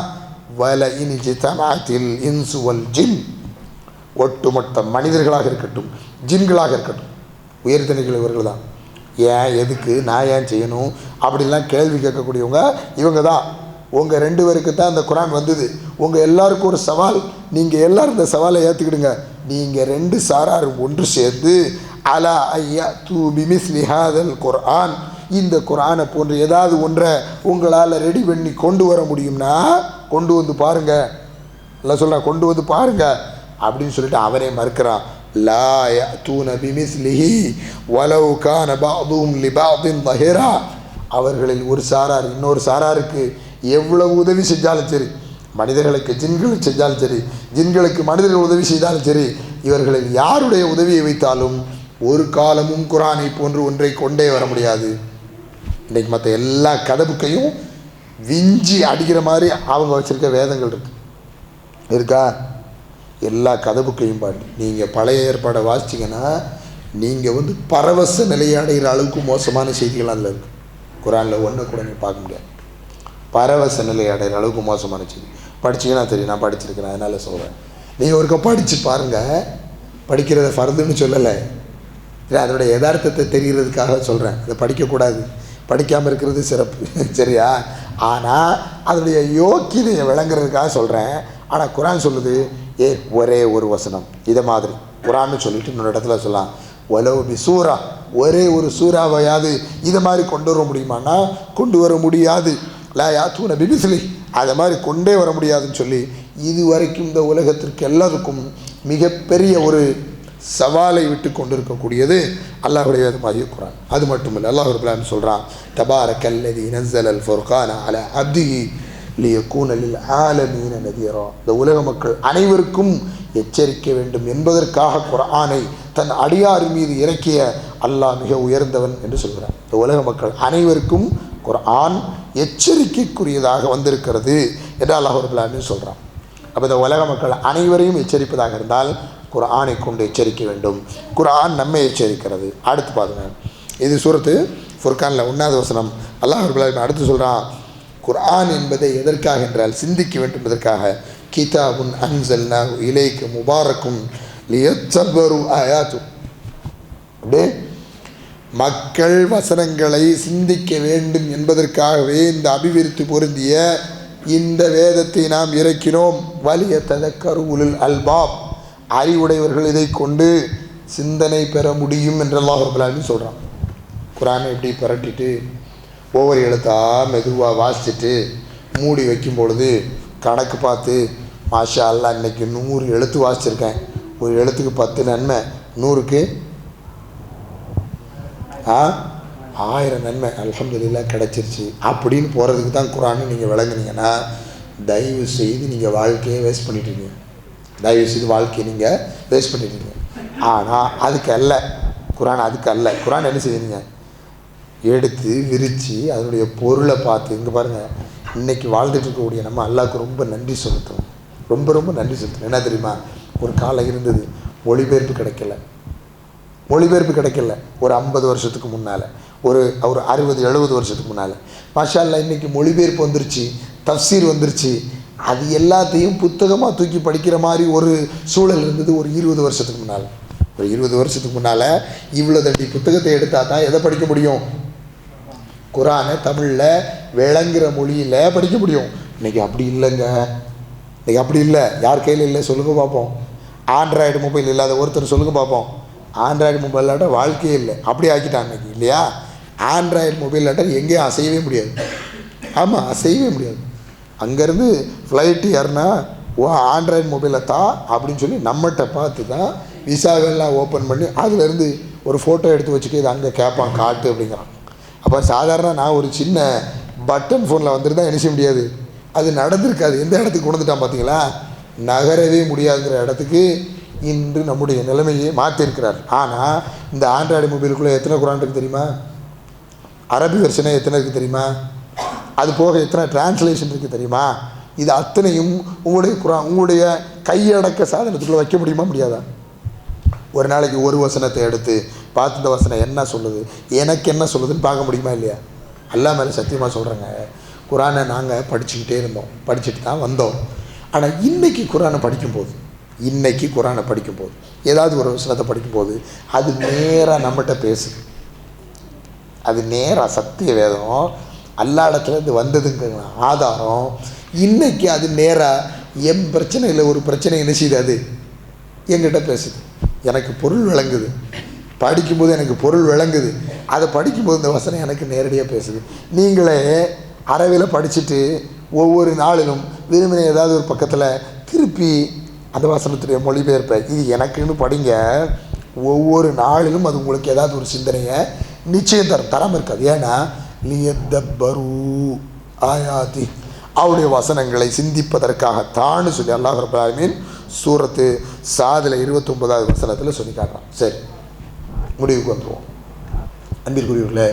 வல இனி ஜிதமாத்தில் இன்சு வல் ஜின், ஒட்டுமொத்த மனிதர்களாக இருக்கட்டும் ஜின்களாக இருக்கட்டும், உயர்தனிகள் இவர்கள் தான். ஏன் எதுக்கு நான் ஏன் செய்யணும் அப்படின்லாம் கேள்வி கேட்கக்கூடியவங்க இவங்க தான். உங்கள் 2 பேருக்கு தான் இந்த குரான் வந்தது. உங்கள் எல்லாருக்கும் ஒரு சவால், நீங்கள் எல்லோரும் இந்த சவாலை ஏற்றுக்கிடுங்க. நீங்கள் 2 சாரார் ஒன்று சேர்ந்து அலா ஐயா தூ பிமிஸ்லி ஹாதல் குர்ஆன், இந்த குர்ஆனை போன்று ஏதாவது ஒன்றை உங்களால் ரெடி பண்ணி கொண்டு வர முடியும்னா கொண்டு வந்து பாருங்கள். எல்லாம் சொல்கிறேன், கொண்டு வந்து பாருங்கள் அப்படின்னு சொல்லிட்டு அவனே மறுக்கிறான். லா யஅதூன பிமிஸ்லிஹி வலவ் கான பஅதுஹும் லிபஅதின் ظஹீரா, அவர்களில் ஒரு சாரார் இன்னொரு சாராருக்கு எவ்வளவு உதவி செஞ்சாலும் சரி, மனிதர்களுக்கு ஜின்களுக்கு செஞ்சாலும் சரி, ஜின்களுக்கு மனிதர்கள் உதவி செய்தாலும் சரி, இவர்களில் யாருடைய உதவியை வைத்தாலும் ஒரு காலமும் குரானை போன்று ஒன்றை கொண்டே வர முடியாது. இன்றைக்கு மற்ற எல்லா கதவுக்கையும் விஞ்சி அடிக்கிற மாதிரி அவங்க வச்சுருக்க வேதங்கள் இருக்கா? எல்லா கதவுக்கையும் பாட்டு நீங்கள் பழைய ஏற்பாடை வாசிச்சிங்கன்னா நீங்கள் வந்து பரவச நிலையை அடைகிற அளவுக்கு மோசமான செய்திகள் அதில் இருக்குது. குரானில் ஒன்று கூட நீங்கள் பார்க்க முடியாது. பரவச நிலையை அடைகிற அளவுக்கு மோசமான செய்தி படிச்சிங்கன்னா தெரியும். நான் படிச்சிருக்கிறேன், அதனால் சொல்கிறேன். நீங்கள் ஒருக்க படித்து பாருங்கள். படிக்கிறத ஃபர்துன்னு சொல்லலை, இல்லை அதோடைய யதார்த்தத்தை தெரிகிறதுக்காக சொல்கிறேன். அதை படிக்கக்கூடாது, படிக்காமல் இருக்கிறது சிறப்பு, சரியா? ஆனால் அதனுடைய யோக்கியதையை விளங்குறதுக்காக சொல்கிறேன். ஆனால் குரான் சொல்லுது ஒரே ஒரு வசனம் இதை மாதிரி குரான்னு சொல்லிட்டு இன்னொரு இடத்துல சொல்லலாம் ஒலவு பி சூரா, ஒரே ஒரு சூறாவையாவது இதை மாதிரி கொண்டு வர முடியுமானா கொண்டு வர முடியாது. லா யாத்தூன பிமிஸ்லி, அதை மாதிரி கொண்டே வர முடியாதுன்னு சொல்லி இது வரைக்கும் இந்த உலகத்திற்கு எல்லாருக்கும் மிகப்பெரிய ஒரு சவாலை விட்டு கொண்டு இருக்கக்கூடியது அல்லாஹுடைய வேதமாகிய குரான். அது மட்டும் இல்லை, அல்லாஹ் ரப்பல் ஆலமீன் சொல்கிறான், தபாரக்கல்லதி நஸ்ஸலல் ஃபுர்கான அலா அப்திஹி லியகூன லில் ஆலமீன நதீரா, இந்த உலக மக்கள் அனைவருக்கும் எச்சரிக்க வேண்டும் என்பதற்காக குர்ஆனை தன் அடியார் மீது இறக்கிய அல்லாஹ் மிக உயர்ந்தவன் என்று சொல்கிறான். இந்த உலக மக்கள் அனைவருக்கும் குர்ஆன் எச்சரிக்கைக்குரியதாக வந்திருக்கிறது என்று அல்லாஹ் ரப்பல் ஆலமீன் சொல்கிறான். அப்போ இந்த உலக மக்கள் அனைவரையும் எச்சரிப்பதாக இருந்தால் குர்ஆனை கொண்டு எச்சரிக்க வேண்டும். குர்ஆன் நம்மை எச்சரிக்கிறது. அடுத்து பாருங்க, இது சூரத்து ஃபுர்கானில் 1வது வசனம். அல்லாஹ் ரப்பல் ஆலமீன் அடுத்து சொல்கிறான், குர்ஆன் என்பதை எதற்காக என்றால் சிந்திக்க வேண்டும் என்பதற்காக. கிதாபுன் அன்ஸல்னாஹு இலைக்க முபாரக்கும் லியத்தபரு ஆயாத்து, அப்படியே மக்கள் வசனங்களை சிந்திக்க வேண்டும் என்பதற்காகவே இந்த அபிவிருத்தி பொருந்திய இந்த வேதத்தை நாம் இறக்கினோம். வலிய ததக்கரு உலுல் அல்பாப், அறிவுடையவர்கள் இதை கொண்டு சிந்தனை பெற முடியும் என்று அல்லாஹ் ரப்பல் ஆலமீன் சொல்கிறான். குர்ஆனை எப்படி பரட்டிட்டு ஒவ்வொரு எழுத்தாக மெதுவாக வாசிச்சுட்டு மூடி வைக்கும் பொழுது கணக்கு பார்த்து மாஷா அல்லாஹ் இன்றைக்கி 100 எழுத்து வாசிச்சிருக்கேன், ஒரு எழுத்துக்கு 10 நன்மை, 100க்கு 1000 நன்மை, அல்ஹம்துலில்லாஹ் கிடச்சிருச்சு அப்படின்னு போகிறதுக்கு தான் குர்ஆனை நீங்கள் விளங்குனீங்கன்னா தயவு செய்து நீங்கள் வாழ்க்கையை வேஸ்ட் பண்ணிட்டீங்க. தயவு செய்து வாழ்க்கையை நீங்கள் வேஸ்ட் பண்ணிட்டீங்க. ஆனால் அதுக்கு அல்ல குர்ஆன், அதுக்கு அல்ல. குர்ஆன் என்ன செய்வீங்க, எடுத்து விரித்து அதனுடைய பொருளை பார்த்து இங்கே பாருங்கள். இன்றைக்கி வாழ்ந்துட்டு இருக்கக்கூடிய நம்ம அல்லாஹ்வுக்கு ரொம்ப நன்றி செலுத்தணும், ரொம்ப ரொம்ப நன்றி செலுத்தணும். என்ன தெரியுமா, ஒரு காலம் இருந்தது மொழிபெயர்ப்பு கிடைக்கல, மொழிபெயர்ப்பு கிடைக்கல ஒரு 50 வருஷத்துக்கு முன்னால், ஒரு 60-70 வருஷத்துக்கு முன்னால். மாஷா அல்லாஹ் இன்றைக்கி மொழிபெயர்ப்பு வந்துருச்சு, தஃப்சீர் வந்துருச்சு. அது எல்லாத்தையும் புத்தகமாக தூக்கி படிக்கிற மாதிரி ஒரு சூழல் இருந்தது ஒரு 20 வருஷத்துக்கு முன்னால். ஒரு 20 வருஷத்துக்கு முன்னால் இவ்வளோ தண்டி புத்தகத்தை எடுத்தால் தான் எதை படிக்க முடியும், குர்ஆனை தமிழில் விளங்குற மொழியில் படிக்க முடியும். இன்றைக்கி அப்படி இல்லைங்க, இன்றைக்கி அப்படி இல்லை. யார் கையில் இல்லை சொல்லுங்கள் பார்ப்போம். ஆண்ட்ராய்டு மொபைல் இல்லாத ஒருத்தர் சொல்லுங்கள் பார்ப்போம். ஆண்ட்ராய்டு மொபைல் இல்லாட்ட வாழ்க்கையே இல்லை, அப்படி ஆக்கிட்டான் இன்றைக்கி, இல்லையா? ஆண்ட்ராய்டு மொபைல் இல்லாட்ட எங்கேயும் அசையவே முடியாது. ஆமாம், அசையவே முடியாது. அங்கேருந்து ஃப்ளைட்டு ஏறினா ஆண்ட்ராய்டு மொபைலை தான் அப்படின்னு சொல்லி நம்மகிட்ட பார்த்து தான் விசாவெல்லாம் ஓப்பன் பண்ணி அதுலேருந்து ஒரு ஃபோட்டோ எடுத்து வச்சுட்டு இதை அங்கே கேட்பான் காட்டு அப்படிங்கிறான். அப்போ சாதாரண நான் ஒரு சின்ன பட்டன் ஃபோனில் வந்துருந்தால் என்ன செய்ய முடியாது, அது நடந்திருக்காது. எந்த இடத்துக்கு கொண்டு வந்துட்டான் பார்த்தீங்களா, நகரவே முடியாதுங்கிற இடத்துக்கு இன்று நம்முடைய நிலைமையை மாற்றிருக்கிறார். ஆனால் இந்த ஆண்ட்ராய்டு மொபைலுக்குள்ளே எத்தனை குரான் இருக்குது தெரியுமா, அரபி வெர்ஷனே எத்தனை இருக்குது தெரியுமா, அது போக எத்தனை டிரான்ஸ்லேஷன் இருக்குது தெரியுமா. இது அத்தனையும் உங்களுடைய குரான் உங்களுடைய கையடக்க சாதனத்துக்குள்ளே வைக்க முடியுமா முடியாதா? ஒரு நாளைக்கு ஒரு வசனத்தை எடுத்து பார்த்து இந்த வசனம் என்ன சொல்லுது, எனக்கு என்ன சொல்லுதுன்னு பார்க்க முடியுமா இல்லையா? அல்லாஹ் மேலே சத்தியமாக சொல்கிறேங்க, குரானை நாங்கள் படிச்சுக்கிட்டே இருந்தோம், படிச்சுட்டு தான் வந்தோம். ஆனால் இன்றைக்கி குரானை படிக்கும்போது ஏதாவது ஒரு வசனத்தை படிக்கும்போது அது நேராக நம்மகிட்ட பேசுது. அது நேராக சத்திய வேதம் அல்லா இடத்துலேருந்து வந்ததுங்கிற ஆதாரம். இன்றைக்கி அது நேராக என் பிரச்சனையில் ஒரு பிரச்சனை என்ன செய்யுது, அது என்கிட்ட பேசுது. எனக்கு பொருள் விளங்குது, படிக்கும்போது எனக்கு பொருள் விளங்குது. அதை படிக்கும்போது இந்த வசனம் எனக்கு நேரடியாக பேசுது. நீங்களே அறவையில் படிச்சுட்டு ஒவ்வொரு நாளிலும் விரும்பின ஏதாவது ஒரு பக்கத்தில் திருப்பி அந்த வசனத்துடைய மொழிபெயர்ப்பை இது எனக்குன்னு படிங்க. ஒவ்வொரு நாளிலும் அது உங்களுக்கு ஏதாவது ஒரு சிந்தனையை நிச்சயம் தராமல் இருக்காது. ஏன்னா லியத்தப்பரு ஆயாதி, அவருடைய வசனங்களை சிந்திப்பதற்காகத்தான்னு சொல்லி அல்லாஹ் ரப்பல் ஆலமீன் சூரத்து சாதில் 29வது வசனத்தில் சொல்லி காட்டுறான். சரி, முடிவுக்கு வந்துடுவோம். அன்பிற்குரியவர்களே,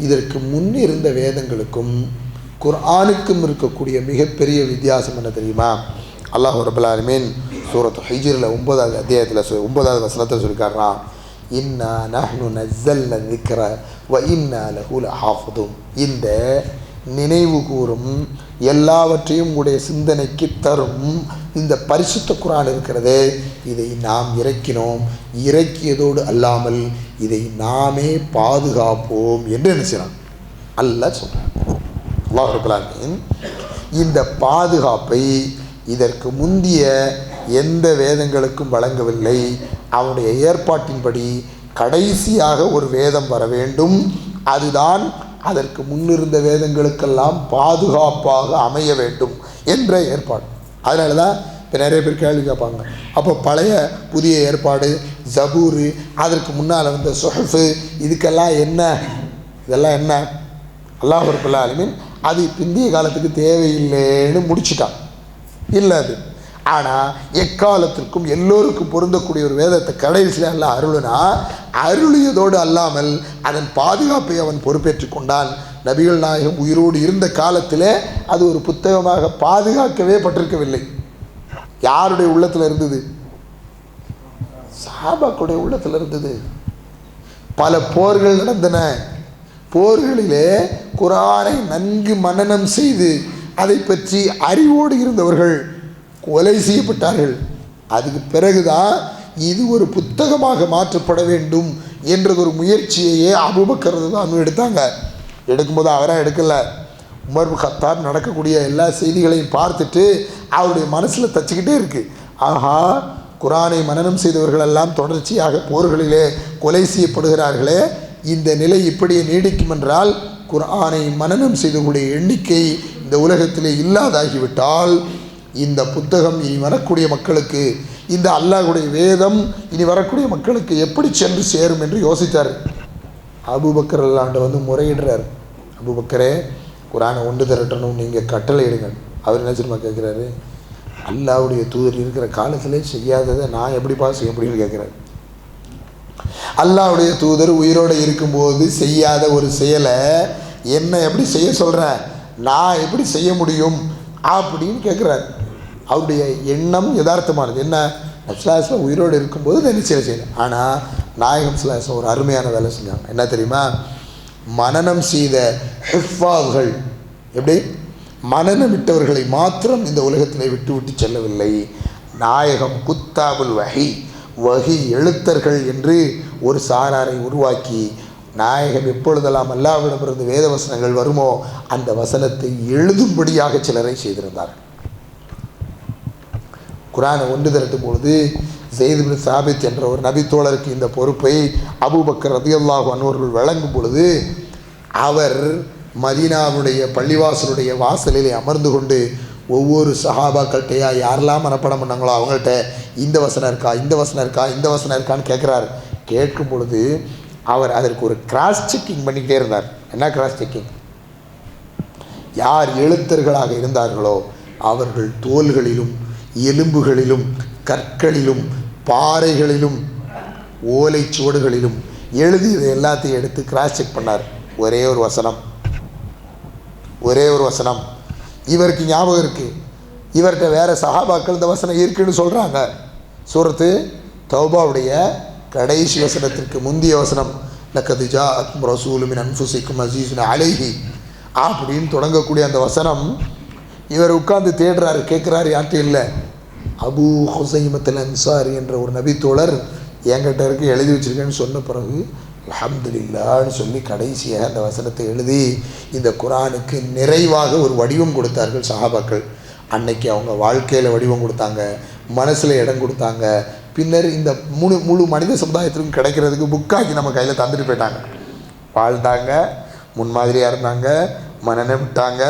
இதற்கு முன்னே இருந்த வேதங்களுக்கும் குர்ஆனுக்கும் இருக்கக்கூடிய மிகப்பெரிய வித்தியாசம் என்ன தெரியுமா? அல்லாஹ் ரப்பல் ஆலமீன் சூரத்து ஹிஜ்ரில் 9வது அத்தியாயத்தில் 9வது வசனத்தில் சொல்லி காட்டுறான், இன்னா நஹ்னு நஸ்ஸல்னா ذிக்ர வ இன்னா லஹு லஹாஃபிதுன். இந்த நினைவு கூறும் எல்லாவற்றையும் உடைய சிந்தனைக்கு தரும் இந்த பரிசுத்த குர்ஆன் இருக்கிறதே, இதை நாம் இறக்கினோம், இறக்கியதோடு அல்லாமல் இதை நாமே பாதுகாப்போம் என்று நினைச்சான். அல்லாஹ் சொல்றான். அல்லாஹ் ரப்பல் ஆலமீன் இந்த பாதுகாப்பை இதற்கு முந்திய எந்த வேதங்களுக்கும் வழங்கவில்லை. அவனுடைய ஏற்பாட்டின்படி கடைசியாக ஒரு வேதம் வர வேண்டும், அதுதான் அதற்கு முன்னிருந்த வேதங்களுக்கெல்லாம் பாதுகாப்பாக அமைய வேண்டும் என்ற ஏற்பாடு. அதனால தான் இப்போ நிறைய பேர் கேள்வி கேட்பாங்க, அப்போ பழைய புதிய ஏற்பாடு ஜபூரு அதற்கு முன்னால் வந்த சுஹஃபு இதுக்கெல்லாம் என்ன, இதெல்லாம் என்ன? அல்லாஹ் ரப்பல் ஆலமீன் அது பிந்திய காலத்துக்கு தேவையில்லைன்னு முடிச்சிட்டான். இல்லை அது. ஆனால் எக்காலத்திற்கும் எல்லோருக்கும் பொருந்தக்கூடிய ஒரு வேதத்தை கடைசியில் அல்ல அருளுனா, அருளியதோடு அல்லாமல் அதன் பாதுகாப்பை அவன் பொறுப்பேற்று கொண்டான். நபிகள் நாயகம் உயிரோடு இருந்த காலத்தில் அது ஒரு புத்தகமாக பாதுகாக்கவே பட்டிருக்கவில்லை. யாருடைய உள்ளத்தில் இருந்தது? சஹாபாக்களுடைய உள்ளத்தில் இருந்தது. பல போர்கள் நடந்தன. போர்களிலே குர்ஆனை நன்கு மனனம் செய்து அதை பற்றி அறிவோடு இருந்தவர்கள் கொலை செய்யப்பட்டார்கள். அதுக்கு பிறகுதான் இது ஒரு புத்தகமாக மாற்றப்பட வேண்டும் என்றது ஒரு முயற்சியையே அபூபக்கர் ரலியல்லாஹு எடுத்தாங்க. எடுக்கும்போது அவராக எடுக்கல, உமர் பின் கத்தாப் நடக்கக்கூடிய எல்லா செய்திகளையும் பார்த்துட்டு அவருடைய மனசில் தச்சுக்கிட்டே இருக்குது, ஆஹா குர்ஆனை மனனம் செய்தவர்களெல்லாம் தொடர்ச்சியாக போர்களிலே கொலை செய்யப்படுகிறார்களே, இந்த நிலை இப்படியே நீடிக்கும் என்றால் குர்ஆனை மனனம் செய்தவர்களுடைய எண்ணிக்கை இந்த உலகத்திலே இல்லாதாகிவிட்டால் இந்த புத்தகம் இனி வரக்கூடிய மக்களுக்கு, இந்த அல்லாஹ்வுடைய வேதம் இனி வரக்கூடிய மக்களுக்கு எப்படி சென்று சேரும் என்று யோசித்தார். அபூபக்கர் ரலியல்லாஹு வந்து முறையிடுறார், அபூபக்கரே குர்ஆனை ஒன்று திரட்டணும், நீங்கள் கட்டளை இடுங்க. அவர் என்ன தெரியுமா கேட்குறாரு, அல்லாஹ்வுடைய தூதர் இருக்கிற காலத்திலே செய்யாததை நான் எப்படிப்பா செய்ய முடியும்னு கேட்குறாரு. அல்லாஹ்வுடைய தூதர் உயிரோடு இருக்கும்போது செய்யாத ஒரு செயலை என்ன எப்படி செய்ய சொல்கிறேன், நான் எப்படி செய்ய முடியும் அப்படின்னு கேட்குறாரு. அவருடைய எண்ணம் யதார்த்தமானது. என்ன, நபிஸ்ஸலாஹு உயிரோடு இருக்கும்போது என்ன செய்யலை. ஆனால் நாயகம் ஸல்லல்லாஹு ஒரு அருமையான வேலை செஞ்சாங்க. என்ன தெரியுமா? மனனம் செய்த ஹிஃபாஸ்கள், எப்படி மனனமிட்டவர்களை மாத்திரம் இந்த உலகத்திலே விட்டு விட்டு செல்லவில்லை. நாயகம் குத்தாபுல் வஹி, வஹி எழுத்தர்கள் என்று ஒரு சாராரை உருவாக்கி நாயகம் எப்பொழுதெல்லாம் அல்லாஹ்விடமிருந்து வேத வசனங்கள் வருமோ அந்த வசனத்தை எழுதும்படியாக சிலரை செய்திருந்தார்கள். குர்ஆனை ஒன்று திரட்டும் பொழுது ஸெய்த் இப்னு சாபித் என்ற ஒரு நபி தோழருக்கு இந்த பொறுப்பை அபூபக்கர் ரலியல்லாஹு அன்ஹு அவர்கள் வழங்கும் பொழுது அவர் மதீனாவுடைய பள்ளிவாசலுடைய வாசலிலே அமர்ந்து கொண்டு ஒவ்வொரு சஹாபாக்கள்கிட்டையா யாரெல்லாம் மனப்பாடம் பண்ணாங்களோ அவங்கள்ட்ட இந்த வசனம் இருக்கா, இந்த வசனம் இருக்கா, இந்த வசனம் இருக்கான்னு கேட்குறாரு. கேட்கும் பொழுது அவர் அதற்கு ஒரு கிராஸ் செக்கிங் பண்ணிக்கிட்டே இருந்தார். என்ன கிராஸ் செக்கிங்? யார் எழுத்தர்களாக இருந்தார்களோ அவர்கள் தோள்களிலும் எலும்புகளிலும் கற்களிலும் பாறைகளிலும் ஓலைச்சுவடுகளிலும் எழுதியதை எல்லாத்தையும் எடுத்து கிராஸ் செக் பண்ணார். ஒரே ஒரு வசனம், ஒரே ஒரு வசனம் இவருக்கு ஞாபகம் இருக்குது. இவர்கிட்ட வேறு சஹாபாக்கள் இந்த வசனம் இருக்குன்னு சொல்கிறாங்க. சூரத்து தௌபாவுடைய கடைசி வசனத்திற்கு முந்தைய வசனம் லக்கது ஜாஅக்கும் ரசூலும் மின் அன்ஃபுசிக்கும் அஸீஸுன் அலைஹி அப்படின்னு தொடங்கக்கூடிய அந்த வசனம் இவர் உட்கார்ந்து தேடுறாரு, கேட்குறாரு. யார்கிட்ட இல்லை. அபூ ஹுஸைமத்துல் அன்சாரி என்ற ஒரு நபித்தோழர் என்கிட்ட இருக்கு, எழுதி வச்சுருக்கேன்னு சொன்ன பிறகு அல்ஹம்துலில்லாஹ்னு சொல்லி கடைசியாக அந்த வசனத்தை எழுதி இந்த குர்ஆனுக்கு நிறைவாக ஒரு வடிவம் கொடுத்தார்கள் சஹாபாக்கள். அன்னைக்கு அவங்க வாழ்க்கையில் வடிவம் கொடுத்தாங்க, மனசில் இடம் கொடுத்தாங்க. பின்னர் இந்த முழு மனித சமுதாயத்திற்கும் கிடைக்கிறதுக்கு புக்காக்கி நம்ம கையில் தந்துட்டு போயிட்டாங்க. வாழ்ந்தாங்க, முன்மாதிரியாக இருந்தாங்க, மனநம் விட்டாங்க.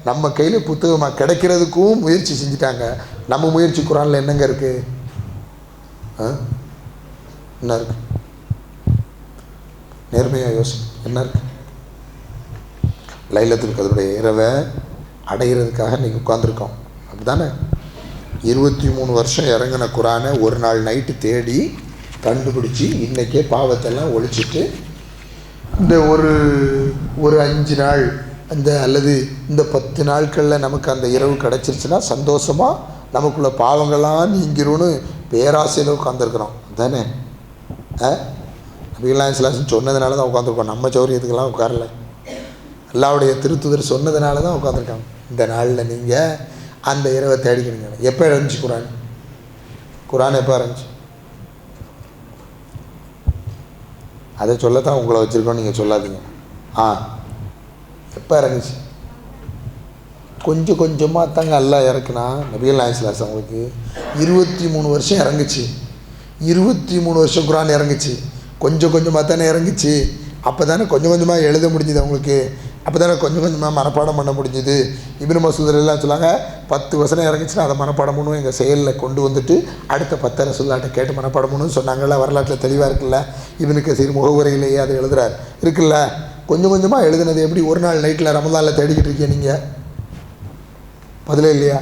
நம்ம கையில் புத்தகமாக கிடைக்கிறதுக்கும் முயற்சி செஞ்சுட்டாங்க. நம்ம முயற்சி குர்ஆனில் என்னங்க இருக்குது? என்ன இருக்குது? நேர்மையாக யோசி, என்ன இருக்குது? லைலத்துல் கத்ருடைய இரவை அடைகிறதுக்காக நீங்கள் உட்காந்துருக்கோம், அப்படி தானே? 23 வருஷம் இறங்கின குர்ஆனை ஒரு நாள் நைட்டு தேடி கண்டுபிடிச்சி இன்றைக்கே பாவத்தெல்லாம் ஒழிச்சிட்டு இந்த ஒரு 5 நாள் அல்லது இந்த 10 நாட்களில் நமக்கு அந்த இரவு கிடச்சிருச்சுன்னா சந்தோஷமாக நமக்குள்ள பாவங்கள்லாம் நீங்கிரும்னு பேராசையில் உட்காந்துருக்குறோம் தானே? நபிகள்நாயகம் ஸல்லல்லாஹு அலைஹி வஸல்லம் சொன்னதுனால தான் உட்காந்துருக்கோம். நம்ம சௌரியத்துக்கெல்லாம் உட்காரல, அல்லாஹ்வுடைய திருத்துதர் சொன்னதுனால தான் உட்காந்துருக்காங்க. இந்த நாளில் நீங்கள் அந்த இரவை தேடிக்கிறீங்க. எப்போ இறந்துச்சு குர்ஆன் எப்போ இறந்துச்சு? அதை சொல்லத்தான் உங்களை வச்சுருக்கோம், நீங்கள் சொல்லாதீங்க. எப்போ இறங்குச்சு? கொஞ்சம் கொஞ்சமாக தாங்க அல்லாஹ் இறக்குனா. நபிகள்நாயகம் ஸல்லல்லாஹு அலைஹி வஸல்லம் அவங்களுக்கு 23 வருஷம் இறங்குச்சு. 23 வருஷம் குர்ஆன் இறங்குச்சு. கொஞ்சம் கொஞ்சமாக தானே இறங்குச்சு. அப்போ தானே கொஞ்சம் கொஞ்சமாக எழுத முடிஞ்சுது அவங்களுக்கு. அப்போ தானே கொஞ்சம் கொஞ்சமாக மனப்பாடம் பண்ண முடிஞ்சுது. இப்னு மஸ்ஊத் எல்லாம் சொன்னாங்க, 10 வசனம் இறங்குச்சுன்னா அதை மனப்பாடம் பண்ணுவோம், எங்கள் செயலில் கொண்டு வந்துட்டு அடுத்த 10 ரசூலுல்லாஹ்ட்ட கேட்டு மனப்பாடம் பண்ணணும்னு சொன்னாங்கல்ல. வரலாற்றில் தெளிவாக இருக்குல்ல. இப்னு கஸீர் முகவுரையிலேயே அதை எழுதுறாரு இருக்குல்ல. கொஞ்சம் கொஞ்சமாக எழுதுனது எப்படி ஒரு நாள் நைட்டில் ரமலானில் தேடிக்கிட்டு இருக்கீங்க நீங்கள்? பதிலே இல்லையா?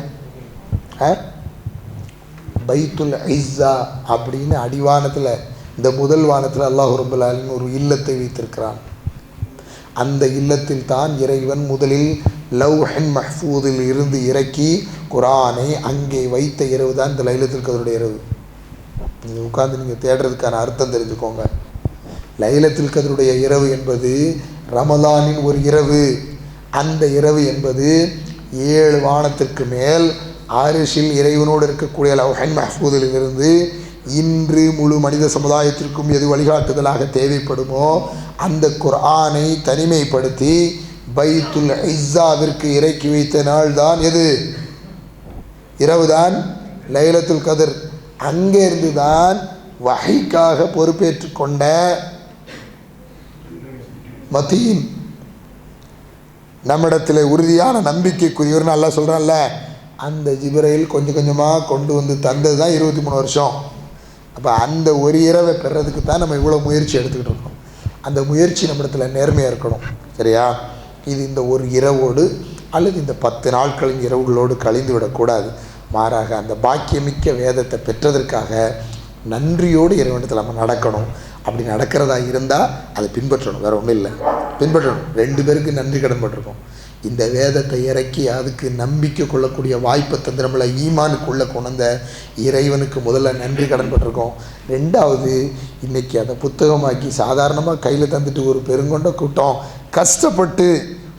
பைத்துல் இஸ்ஸா அப்படின்னு அடிவானத்தில், இந்த முதல் வானத்தில் அல்லாஹ் ரப்பல் ஆலமீன் ஒரு இல்லத்தை வைத்திருக்கிறான். அந்த இல்லத்தில் தான் இறைவன் முதலில் லவ்ஹுல் மஹ்ஃபூதில் இருந்து இறக்கி குர்ஆனை அங்கே வைத்த இரவு தான் இந்த லைலத்துல் கத்ருடைய இரவு. நீங்கள் உட்கார்ந்து நீங்கள் தேடுறதுக்கான அர்த்தம் தெரிஞ்சுக்கோங்க. லைலத்துல் கத்ருடைய இரவு என்பது ரமலானின் ஒரு இரவு. அந்த இரவு என்பது 7 வானத்திற்கு மேல் ஆரிஷில் இறைவனோடு இருக்கக்கூடிய லவ்ஹுல் மஹ்ஃபூதில் இருந்து இன்று முழு மனித சமுதாயத்திற்கும் எது வழிகாட்டுதலாக தேவைப்படுமோ அந்த குர்ஆனை தனிமைப்படுத்தி பைத்துல் இஸ்ஸாவிற்கு இறக்கி வைத்த நாள் தான் எது? இரவுதான் லைலத்துல் கத்ர். அங்கே இருந்து தான் வஹீக்காக பொறுப்பேற்று கொண்ட மதீன், நம்மிடத்தில் உறுதியான நம்பிக்கைக்குரியவர்னு அல்லாஹ் சொல்கிறான்ல, அந்த ஜிப்ரீல் கொஞ்சம் கொஞ்சமாக கொண்டு வந்து தந்தது தான் 23 வருஷம். அப்போ அந்த ஒரு இரவை பெறதுக்கு தான் நம்ம இவ்வளோ முயற்சி எடுத்துக்கிட்டு இருக்கோம். அந்த முயற்சி நம்மிடத்தில் நேர்மையாக இருக்கணும், சரியா? இது இந்த ஒரு இரவோடு அல்லது இந்த 10 நாட்களின் இரவுகளோடு கழிந்து விடக்கூடாது. மாறாக அந்த பாக்கியமிக்க வேதத்தை பெற்றதற்காக நன்றியோடு இறைவனிடத்தில் நம்ம நடக்கணும். அப்படி நடக்கிறதா இருந்தால் அதை பின்பற்றணும், வேறு ஒன்றும் இல்லை, பின்பற்றணும். 2 பேருக்கு நன்றி கடன் பட்டிருக்கோம். இந்த வேதத்தை இறக்கி அதுக்கு நம்பிக்கை கொள்ளக்கூடிய வாய்ப்பை தந்து நம்மளை ஈமானுக்குள்ளே கொண்ட இறைவனுக்கு முதல்ல நன்றி கடன் பட்டிருக்கோம். 2வது, இன்றைக்கி அதை புத்தகமாக்கி சாதாரணமாக கையில் தந்துட்டு ஒரு பெருங்கொண்ட கூட்டம் கஷ்டப்பட்டு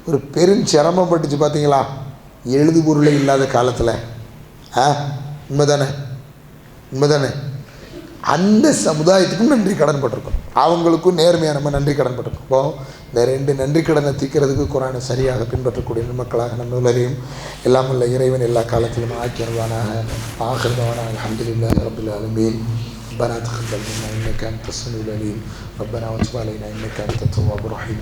ஒரு பெருஞ்சிரமப்பட்டுச்சு பார்த்தீங்களா, எழுது பொருளே இல்லாத காலத்தில். உண்மைதானே? உண்மைதானே? அந்த சமுதாயத்துக்கும் நன்றி கடன் பட்டிருக்கோம், அவங்களுக்கும் நேர்மையாக நம்ம நன்றி கடன் பட்டிருக்கோம். இப்போது இந்த 2 நன்றி கடனை தீர்க்கிறதுக்கு குர்ஆனை சரியாக பின்பற்றக்கூடிய மக்களாக நம்ம எல்லாரையும் எல்லாம் உள்ள இறைவன் எல்லா காலத்திலும் ஆக்கி வருவானாக. ஆகிருவானாக. அல்ஹம்துலில்லாஹி ரப்பில் ஆலமீன். ربنا تقبل منا إنك أنت السميع العليم. ربنا وتب علينا إنك أنت التواب الرحيم.